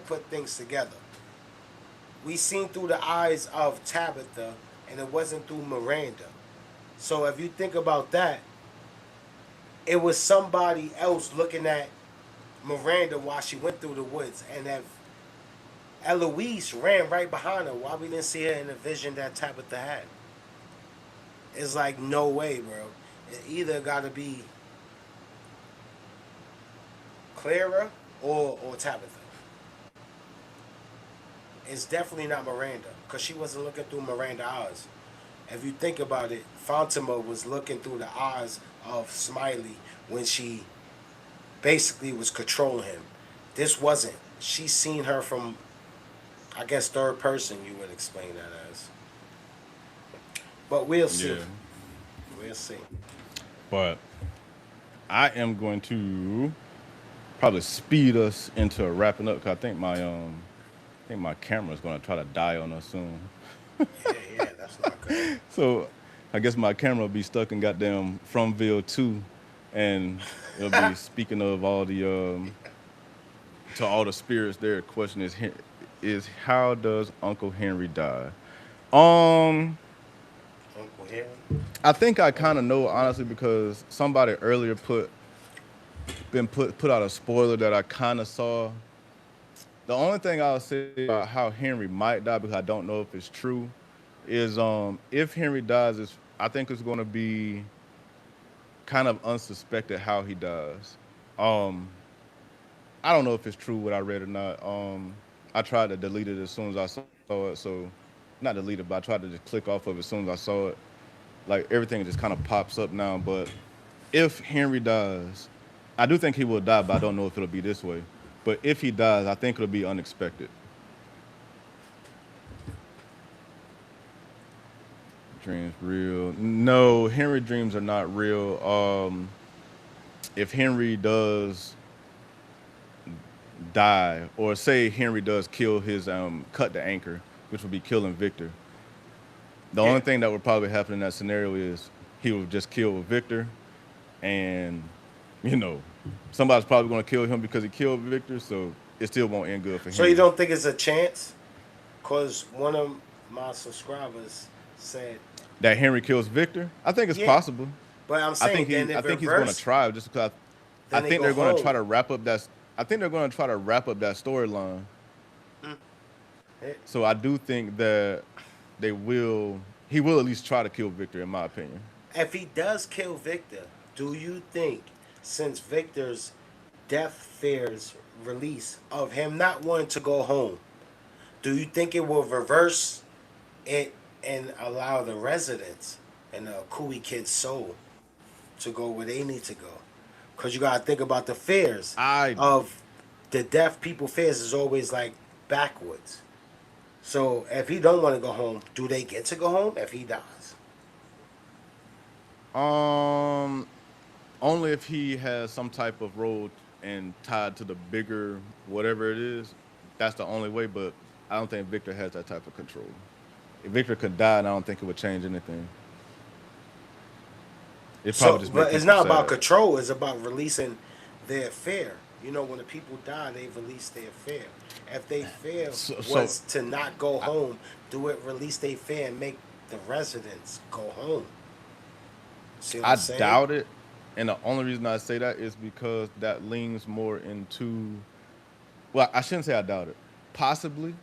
put things together. We seen through the eyes of Tabitha, and it wasn't through Miranda. So if you think about that, it was somebody else looking at Miranda while she went through the woods, and if Eloise ran right behind her, why we didn't see her in the vision that Tabitha had? It's like no way, bro. It either got to be Clara or Tabitha. It's definitely not Miranda, because she wasn't looking through Miranda's eyes. If you think about it, Fatima was looking through the eyes of Smiley when she basically was controlling him. This wasn't. She seen her from, I guess, third person, you would explain that as. But we'll see. Yeah. We'll see. But I am going to probably speed us into wrapping up, because I think my camera is going to try to die on us soon. Yeah, that's not good. So I guess my camera will be stuck in goddamn Fromville 2 And it'll be speaking of all the to all the spirits there. Question is how does Uncle Henry die? Um, Uncle Henry. I think I kind of know honestly because somebody earlier put out a spoiler that I kind of saw. The only thing I'll say about how Henry might die because I don't know if it's true is if Henry dies is I think it's going to be kind of unsuspected how he dies. Um, I don't know if it's true what I read or not. I tried to delete it as soon as I saw it, so not delete it, but I tried to just click off of it as soon as I saw it. Like everything just kind of pops up now. But if Henry dies, I do think he will die, but I don't know if it'll be this way. But if he dies, I think it'll be unexpected. Dreams real? No, Henry dreams are not real. If Henry does die, or say Henry does kill his cut the anchor, which would be killing Victor. The Yeah. only thing that would probably happen in that scenario is he would just kill Victor, and you know, somebody's probably going to kill him because he killed Victor, so it still won't end good for him. So you don't think it's a chance? Cause one of my subscribers said, That Henry kills Victor? I think it's yeah, possible. but I'm I saying think then I if think he's going to reverse, try just because I then they think go they're going to try home. to wrap up that. I think they're going to try to wrap up that storyline. Eh, So I do think that they will. He will at least try to kill Victor, in my opinion. If he does kill Victor, do you think since Victor's death fears release of him not wanting to go home, do you think it will reverse it and allow the residents and the Cooey kid's soul to go where they need to go? Because you got to think about the fears I of the deaf people fears is always like backwards. So if he don't want to go home, do they get to go home if he dies? um only if he has some type of role and tied to the bigger whatever it is. That's the only way. But I don't think Victor has that type of control. If Victor could die, and I don't think it would change anything. It probably So, just make but it's people not about sad. control. It's about releasing their fear. You know, when the people die, they release their fear. If they fear So was to not go home, do it release their fear and make the residents go home? See what I I'm saying? doubt it. And the only reason I say that is because that leans more into, well, I shouldn't say I doubt it. Possibly,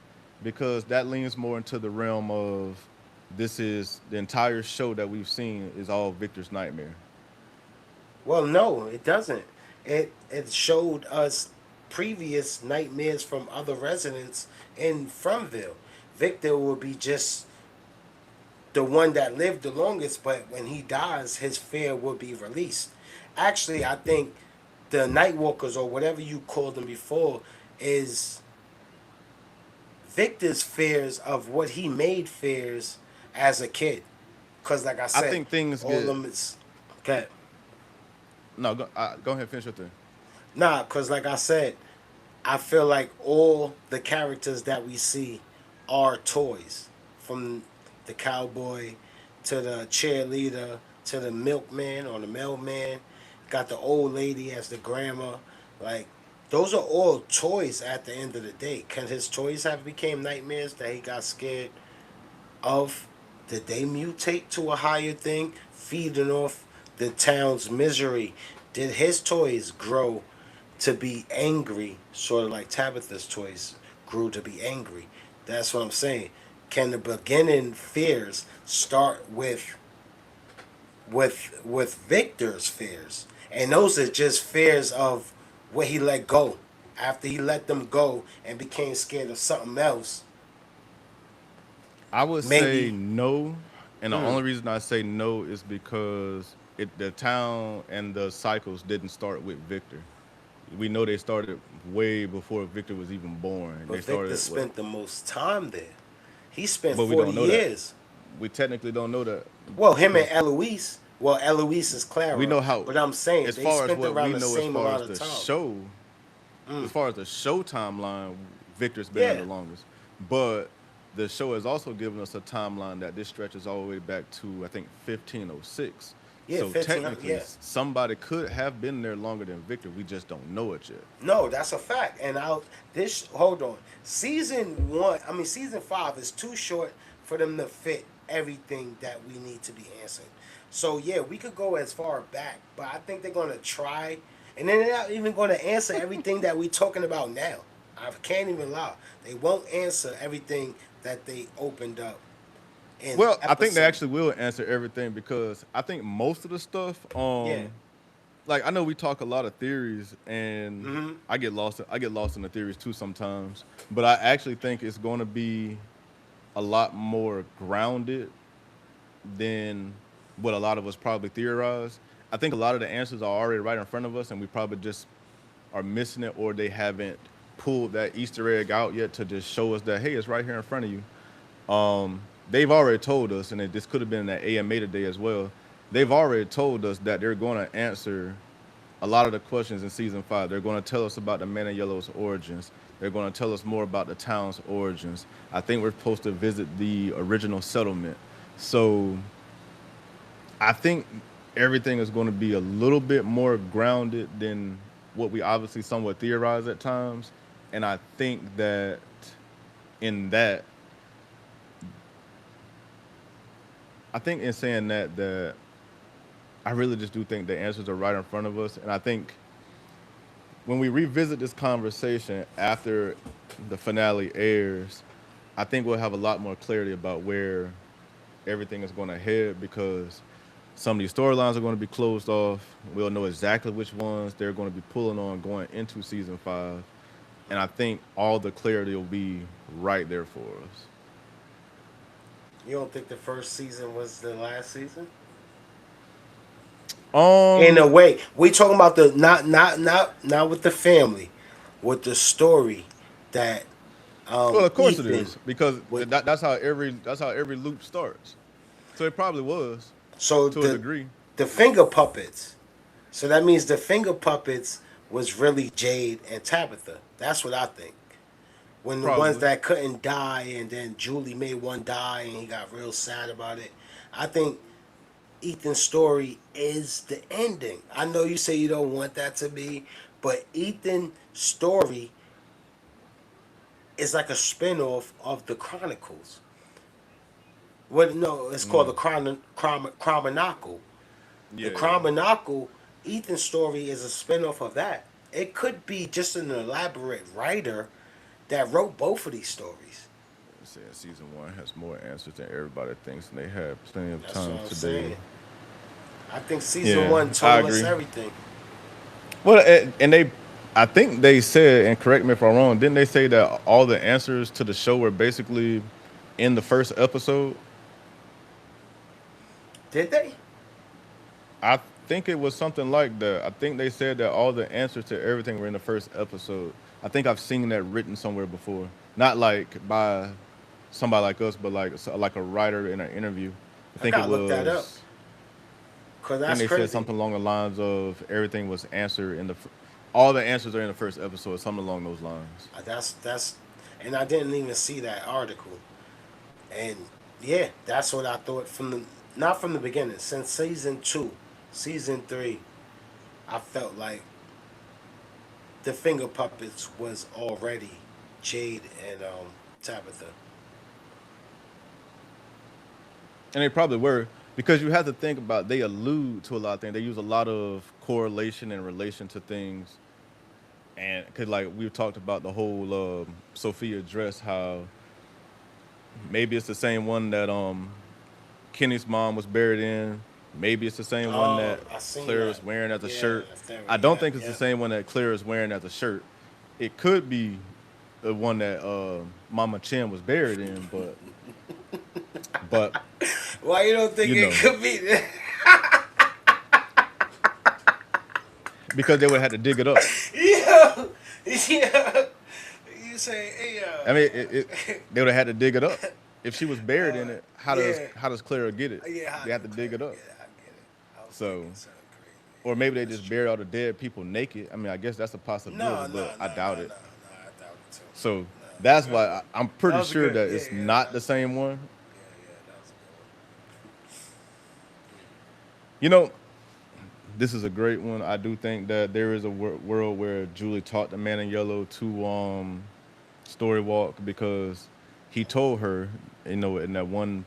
because that leans more into the realm of this is the entire show that we've seen is all Victor's nightmare. Well, no, it doesn't. It showed us previous nightmares from other residents in Fromville. Victor will be just the one that lived the longest, but when he dies, his fear will be released. Actually, I think the Nightwalkers or whatever you called them before is Victor's fears of what he made fears as a kid. Cause like I I said, think things all of get them is okay. no. Go ahead, finish your thing. Nah, cause like I said, I feel like all the characters that we see are toys, from the cowboy to the cheerleader to the milkman or the mailman. Got the old lady as the grandma. Like those are all toys at the end of the day. Can his toys have became nightmares that he got scared of? Did they mutate to a higher thing, feeding off the town's misery? Did his toys grow to be angry, sort of like Tabitha's toys grew to be angry? That's what I'm saying. Can the beginning fears start with Victor's fears? And those are just fears of what he let go. After he let them go and became scared of something else, I would say maybe. no, and the Mm, only reason I say no is because the town and the cycles didn't start with Victor. We know they started way before Victor was even born. They but Victor started what? spent the most time there. He spent But we 40 don't know that. years. We technically don't know that Well, him and because Eloise. Well, Eloise is we Clara. know how. But I'm saying As they far as spent what around we the know, as same far amount as of the time. show, Mm, as far as the show timeline, Victor's been there yeah. the longest. But the show has also given us a timeline that this stretches all the way back to I think 1506. Yeah, So 1500. technically, Yeah. somebody could have been there longer than Victor. We just don't know it yet. No, that's a fact. And hold on. Season 5 is too short for them to fit everything that we need to be answered. So yeah, we could go as far back, but I think they're gonna try, and then they're not even gonna answer everything that we're talking about now. I can't even lie. They won't answer everything that they opened up. Well, I think they actually will answer everything because I think most of the stuff, Yeah. like I know we talk a lot of theories, and Mm-hmm. I get lost. I get lost in the theories too sometimes. But I actually think it's going to be a lot more grounded than what a lot of us probably theorize. I think a lot of the answers are already right in front of us, and we probably just are missing it, or they haven't pulled that Easter egg out yet to just show us that hey, it's right here in front of you. They've already told us, and this could have been that AMA today as well. They've already told us that they're going to answer a lot of the questions in season 5. They're going to tell us about the Man in Yellow's origins. They're going to tell us more about the town's origins. I think we're supposed to visit the original settlement. So I think everything is going to be a little bit more grounded than what we obviously somewhat theorize at times. And I think that in that, I think in saying that I really just do think the answers are right in front of us. And I think when we revisit this conversation after the finale airs, I think we'll have a lot more clarity about where everything is going to head because some of these storylines are going to be closed off. We'll know exactly which ones they're going to be pulling on going into season 5. And I think all the clarity will be right there for us. You don't think the first season was the last season? In Um, a way, we talking about the not with the family, with the story that well, of course it Ethan is because with that's how every loop starts. So it probably was so to a degree. the finger puppets. So that means the finger puppets was really Jade and Tabitha. That's what I think. When the ones Probably. that couldn't die, and then Julie made one die, and he got real sad about it. I think Ethan's story is the ending. I know you say you don't want that to be, but Ethan's story is like a spin-off of the Chronicles. What? No, it's called the Chromonicle. The Yeah, yeah. Chromonicle, Ethan's story is a spin-off of that. It could be just an elaborate writer that wrote both of these stories. Saying season 1 has more answers than everybody thinks, and they have plenty of That's time what I'm today. saying. I think season Yeah, one I told us agree. everything. Well, and I think they said, and correct me if I'm wrong, didn't they say that all the answers to the show were basically in the first episode? Did they? I think it was something like that. I think they said that all the answers to everything were in the first episode. I think I've seen that written somewhere before, not like by somebody like us, but like a writer in an interview. I I think it gotta look that up. was. Cause I think that's they said crazy. something along the lines of everything was answered in all the answers are in the first episode, something along those lines. That's, and I didn't even see that article. And yeah, that's what I thought from the not from the beginning. Since season 2, season 3, I felt like the finger puppets was already Jade and Tabitha. And they probably were because you have to think about they allude to a lot of things. They use a lot of correlation and relation to things, and because like we've talked about the whole Sophia dress, how maybe it's the same one that Kenny's mom was buried in. Maybe it's the same one Oh, that I seen that. Claire's wearing as a Yeah, shirt. I don't yeah, think it's the yeah. same one that Claire is wearing as a shirt. It could be the one that Mama Chin was buried in, but Why you don't think you it know, could be? because they would have had to dig it up. Yeah, yeah. You say, hey, I mean, they would have had to dig it up. If she was buried in uh, it, how does yeah, how does Clara get it? yeah. They have to dig it I up. get it. I get it. I was So, thinking something crazy. or maybe they That's just true. buried all the dead people naked. I mean, I guess that's a No, possibility, no, but no, I no, doubt no, it. no. I doubt it too. So No, that's that was why a, I'm that pretty was a sure good. that Yeah, it's yeah. not That the was a good same one. one. Yeah, yeah. That was a good one. You know, this is a great one. I do think that there is a world where Julie taught the man in yellow to story walk because he told her, in that one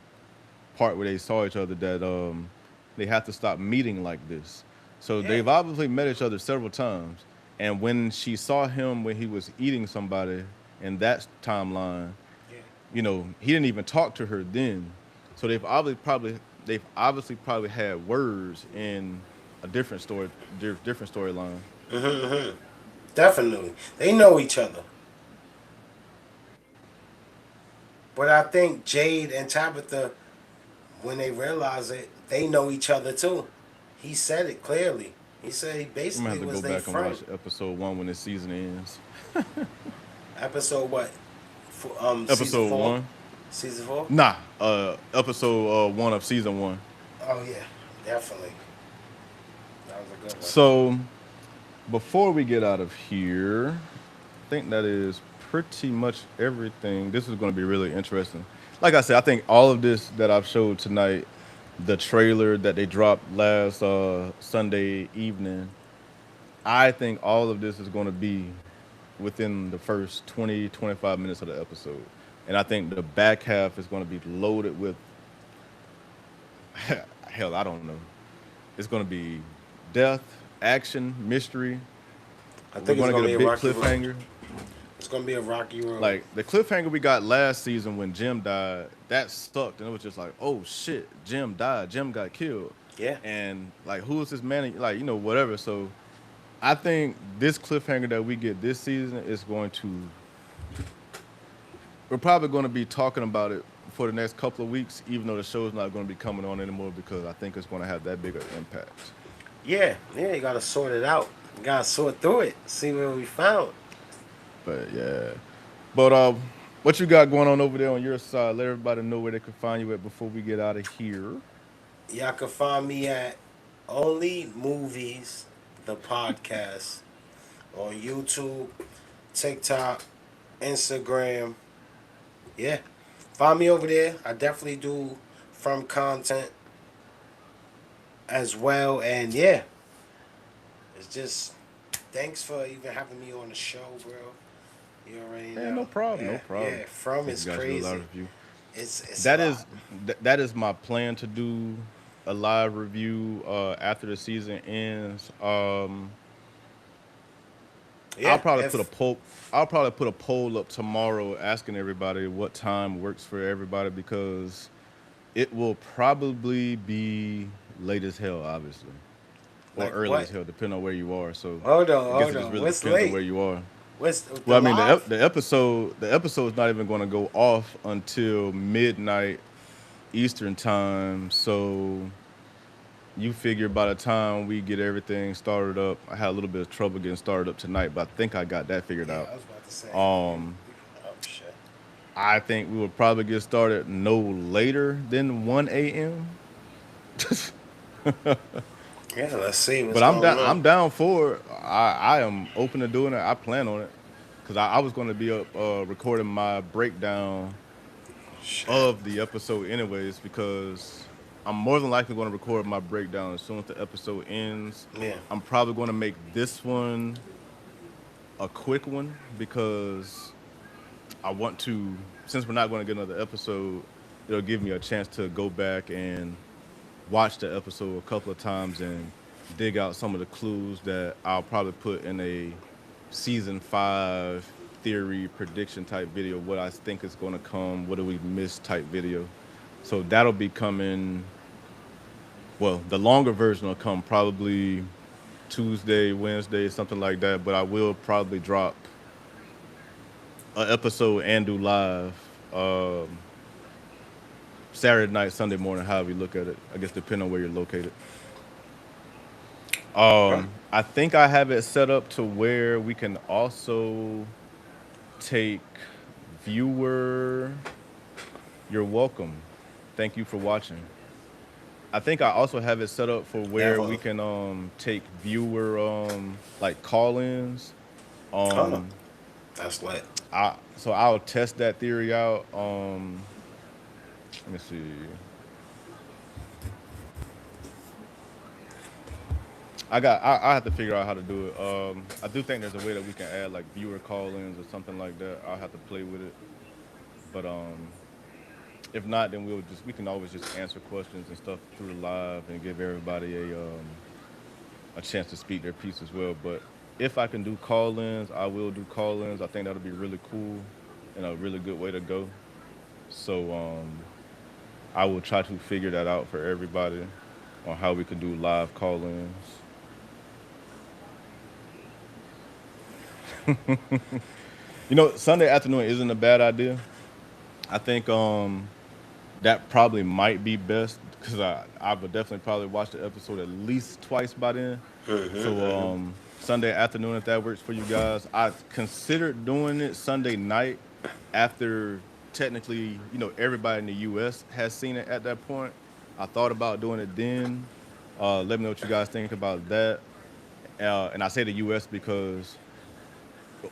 part where they saw each other that they have to stop meeting like this. So Yeah, they've obviously met each other several times. And when she saw him when he was eating somebody in that timeline, yeah. he didn't even talk to her then. So they've obviously probably had words in a different storyline. Definitely. They know each other. But I think Jade and Tabitha, when they realize it, they know each other too. He said it clearly. He said he I'm gonna basically have to was go their back and friend. watch episode 1 when this season ends. Episode what? Season Episode four. 1. Season four. Nah, episode 1 of season 1. Oh yeah, definitely. That was a good one. So before we get out of here, I think that is pretty much everything. This is going to be really interesting. Like I said, I think all of this that I've showed tonight, the trailer that they dropped last Sunday evening, I think all of this is going to be within the first 20, 25 minutes of the episode. And I think the back half is going to be loaded with, hell, I don't know. It's going to be death, action, mystery. I We're think it's going to gonna get be a a big rocky road. cliffhanger. It's gonna be a rocky road. Like the cliffhanger we got last season when Jim died, that sucked, and it was just like, oh shit, Jim died, Jim got killed, Yeah. and like who is this man? Like whatever. So I think this cliffhanger that we get this season is going to. We're probably going to be talking about it for the next couple of weeks, even though the show's not going to be coming on anymore because I think it's going to have that big of impact. Yeah, yeah. You gotta sort it out. You gotta sort through it. See what we found. But yeah, but what you got going on over there on your side? Let everybody know where they can find you at before we get out of here. Y'all can find me at Only Movies, the podcast, on YouTube, TikTok, Instagram. Yeah, find me over there. I definitely do from content as well, and yeah, it's just thanks for even having me on the show, bro. You already Yeah, no know. problem, no Yeah, problem. yeah. From Think you is guys do a live crazy. review. It's a That is lot. that is my plan to do a live review after the season ends. I'll Yeah, probably put a if poll. I'll probably put a poll up tomorrow asking everybody what time works for everybody because it will probably be late as hell, obviously, or like early as what? hell, depending on where you are. So Hold on, I guess it hold just on. really What's depends on late? where you are. What's the Well, I mean, live? the episode's not even going to go off until midnight Eastern time. So you figure by the time we get everything started up, I had a little bit of trouble getting started up tonight, but I think I got that figured Yeah, out. I was about to say. Um, Oh shit. I think we will probably get started no later than 1 a.m. Yeah, let's see what's But I'm going down. on. I'm down for it. I am open to doing it. I plan on it because I was going to be up recording my breakdown Shit. of the episode anyways because I'm more than likely going to record my breakdown as soon as the episode ends. Yeah. I'm probably going to make this one a quick one because I want to, since we're not going to get another episode, it'll give me a chance to go back and watch the episode a couple of times and dig out some of the clues that I'll probably put in a season 5 theory prediction type video. What I think is going to come, what do we miss type video. So that'll be coming. Well, the longer version will come probably Tuesday, Wednesday, something like that. But I will probably drop an episode and do live um, Saturday night, Sunday morning, however you look at it. I guess depending on where you're located. Okay. I think I have it set up to where we can also take viewer. You're welcome. Thank you for watching. I think I also have it set up for where we Definitely. can take viewer like call-ins. Oh, Um that's lit. so I'll test that theory out. Let me see. I have to figure out how to do it. I do think there's a way that we can add like viewer call-ins or something like that. I'll have to play with it. But if not, then we can always just answer questions and stuff through the live and give everybody a chance to speak their piece as well. But if I can do call-ins, I will do call-ins. I think that'll be really cool and a really good way to go. So I will try to figure that out for everybody on how we can do live call-ins. Sunday afternoon isn't a bad idea. I think that probably might be best because I would definitely probably watch the episode at least twice by then. So Sunday afternoon, if that works for you guys, I considered doing it Sunday night after technically everybody in the U.S. has seen it at that point. I thought about doing it then. Let me know what you guys think about that. And I say the U.S. because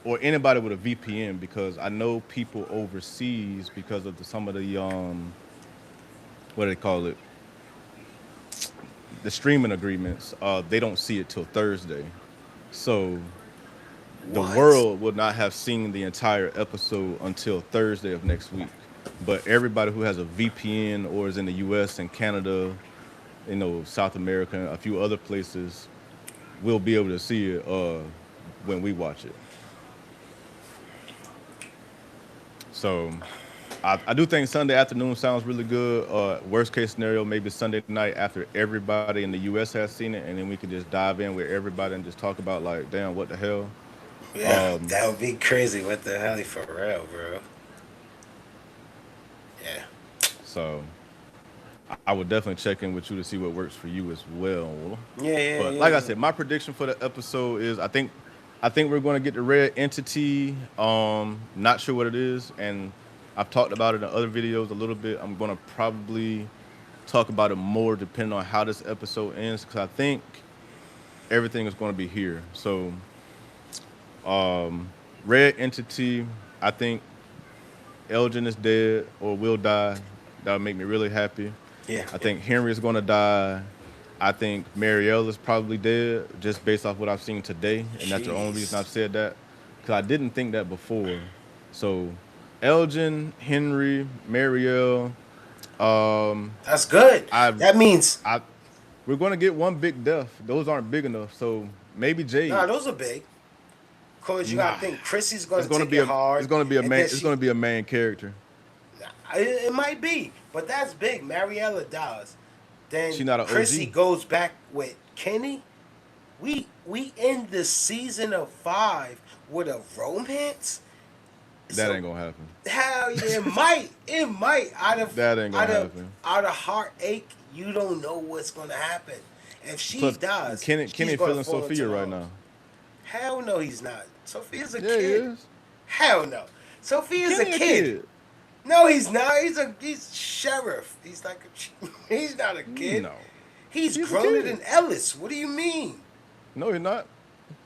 or anybody with a VPN because I know people overseas because of some of the what do they call it, the streaming agreements. They don't see it till Thursday, so the What? world will not have seen the entire episode until Thursday of next week. But everybody who has a VPN or is in the U.S. and Canada, South America, and a few other places, will be able to see it when we watch it. So I do think Sunday afternoon sounds really good. Worst case scenario, maybe Sunday night after everybody in the U.S. has seen it, and then we can just dive in with everybody and just talk about like, damn, what the hell? Yeah, that would be crazy. What the hell, for real, bro? Yeah. So I would definitely check in with you to see what works for you as well. Yeah, yeah, But yeah, like I yeah. said, my prediction for the episode is I think we're going to get the red entity. Not sure what it is, and I've talked about it in other videos a little bit. I'm going to probably talk about it more depending on how this episode ends because I think everything is going to be here. So red entity, I think Elgin is dead or will die. That would make me really happy. Yeah, I yeah. think Henry is going to die. I think Marielle is probably dead just based off what I've seen today, and that's the only reason Jeez. I've said that because I didn't think that before. So, Elgin, Henry, Marielle, That's good. I, That means, I, we're going to get one big death. Those aren't big enough. So maybe nah, Jade. those are big. Cause you gotta Nah, think Chrissy's it's gonna going to take be it a hard, it's going to be a and main then it's going she, to be a main character. it might be, but that's big. Mariella dies. She Then not an Chrissy OG. goes back with Kenny. We end the season of 5 with a romance. That So ain't gonna happen. hell yeah, it might That ain't out gonna of happen. out of heartache. You don't know what's gonna happen. If she Plus, dies, Kenny she's gonna feeling fall into Sophia the right arms. now. Hell no, he's not. Sophia's a Yeah, he kid. is. Hell no. Sophia's a Kenny a kid. kid. No, he's not. He's sheriff. He's like he's not a kid. No, He's he's a growner kid. than Ellis. What do you mean? No, he's not.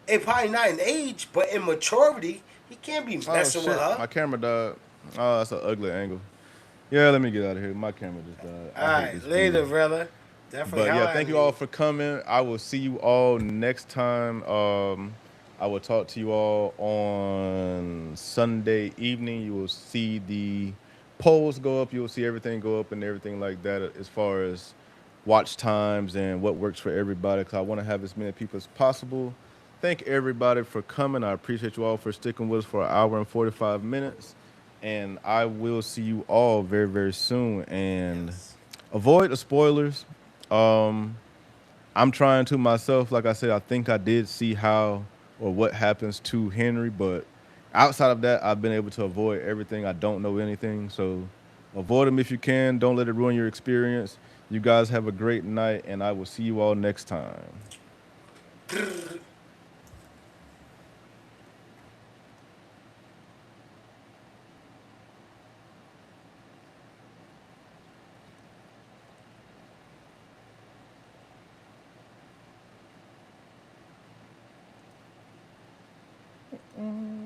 And probably not in age, but in maturity, he can't be Oh messing with shit, her. my camera died. Oh, that's an ugly angle. Yeah, let me get out of here. My camera just died. All I hate right, this view. later, brother. Definitely But yeah, holla at thank you all me. for coming. I will see you all next time. I will talk to you all on Sunday evening. You will see the polls go up. You will see everything go up and everything like that as far as watch times and what works for everybody. Because I want to have as many people as possible. Thank everybody for coming. I appreciate you all for sticking with us for an hour and 45 minutes. And I will see you all very, very soon. And Yes. avoid the spoilers. Um, I'm trying to myself. Like I said, I think I did see how or what happens to Henry, but outside of that, I've been able to avoid everything. I don't know anything, so avoid them if you can. Don't let it ruin your experience. You guys have a great night, and I will see you all next time. Mm.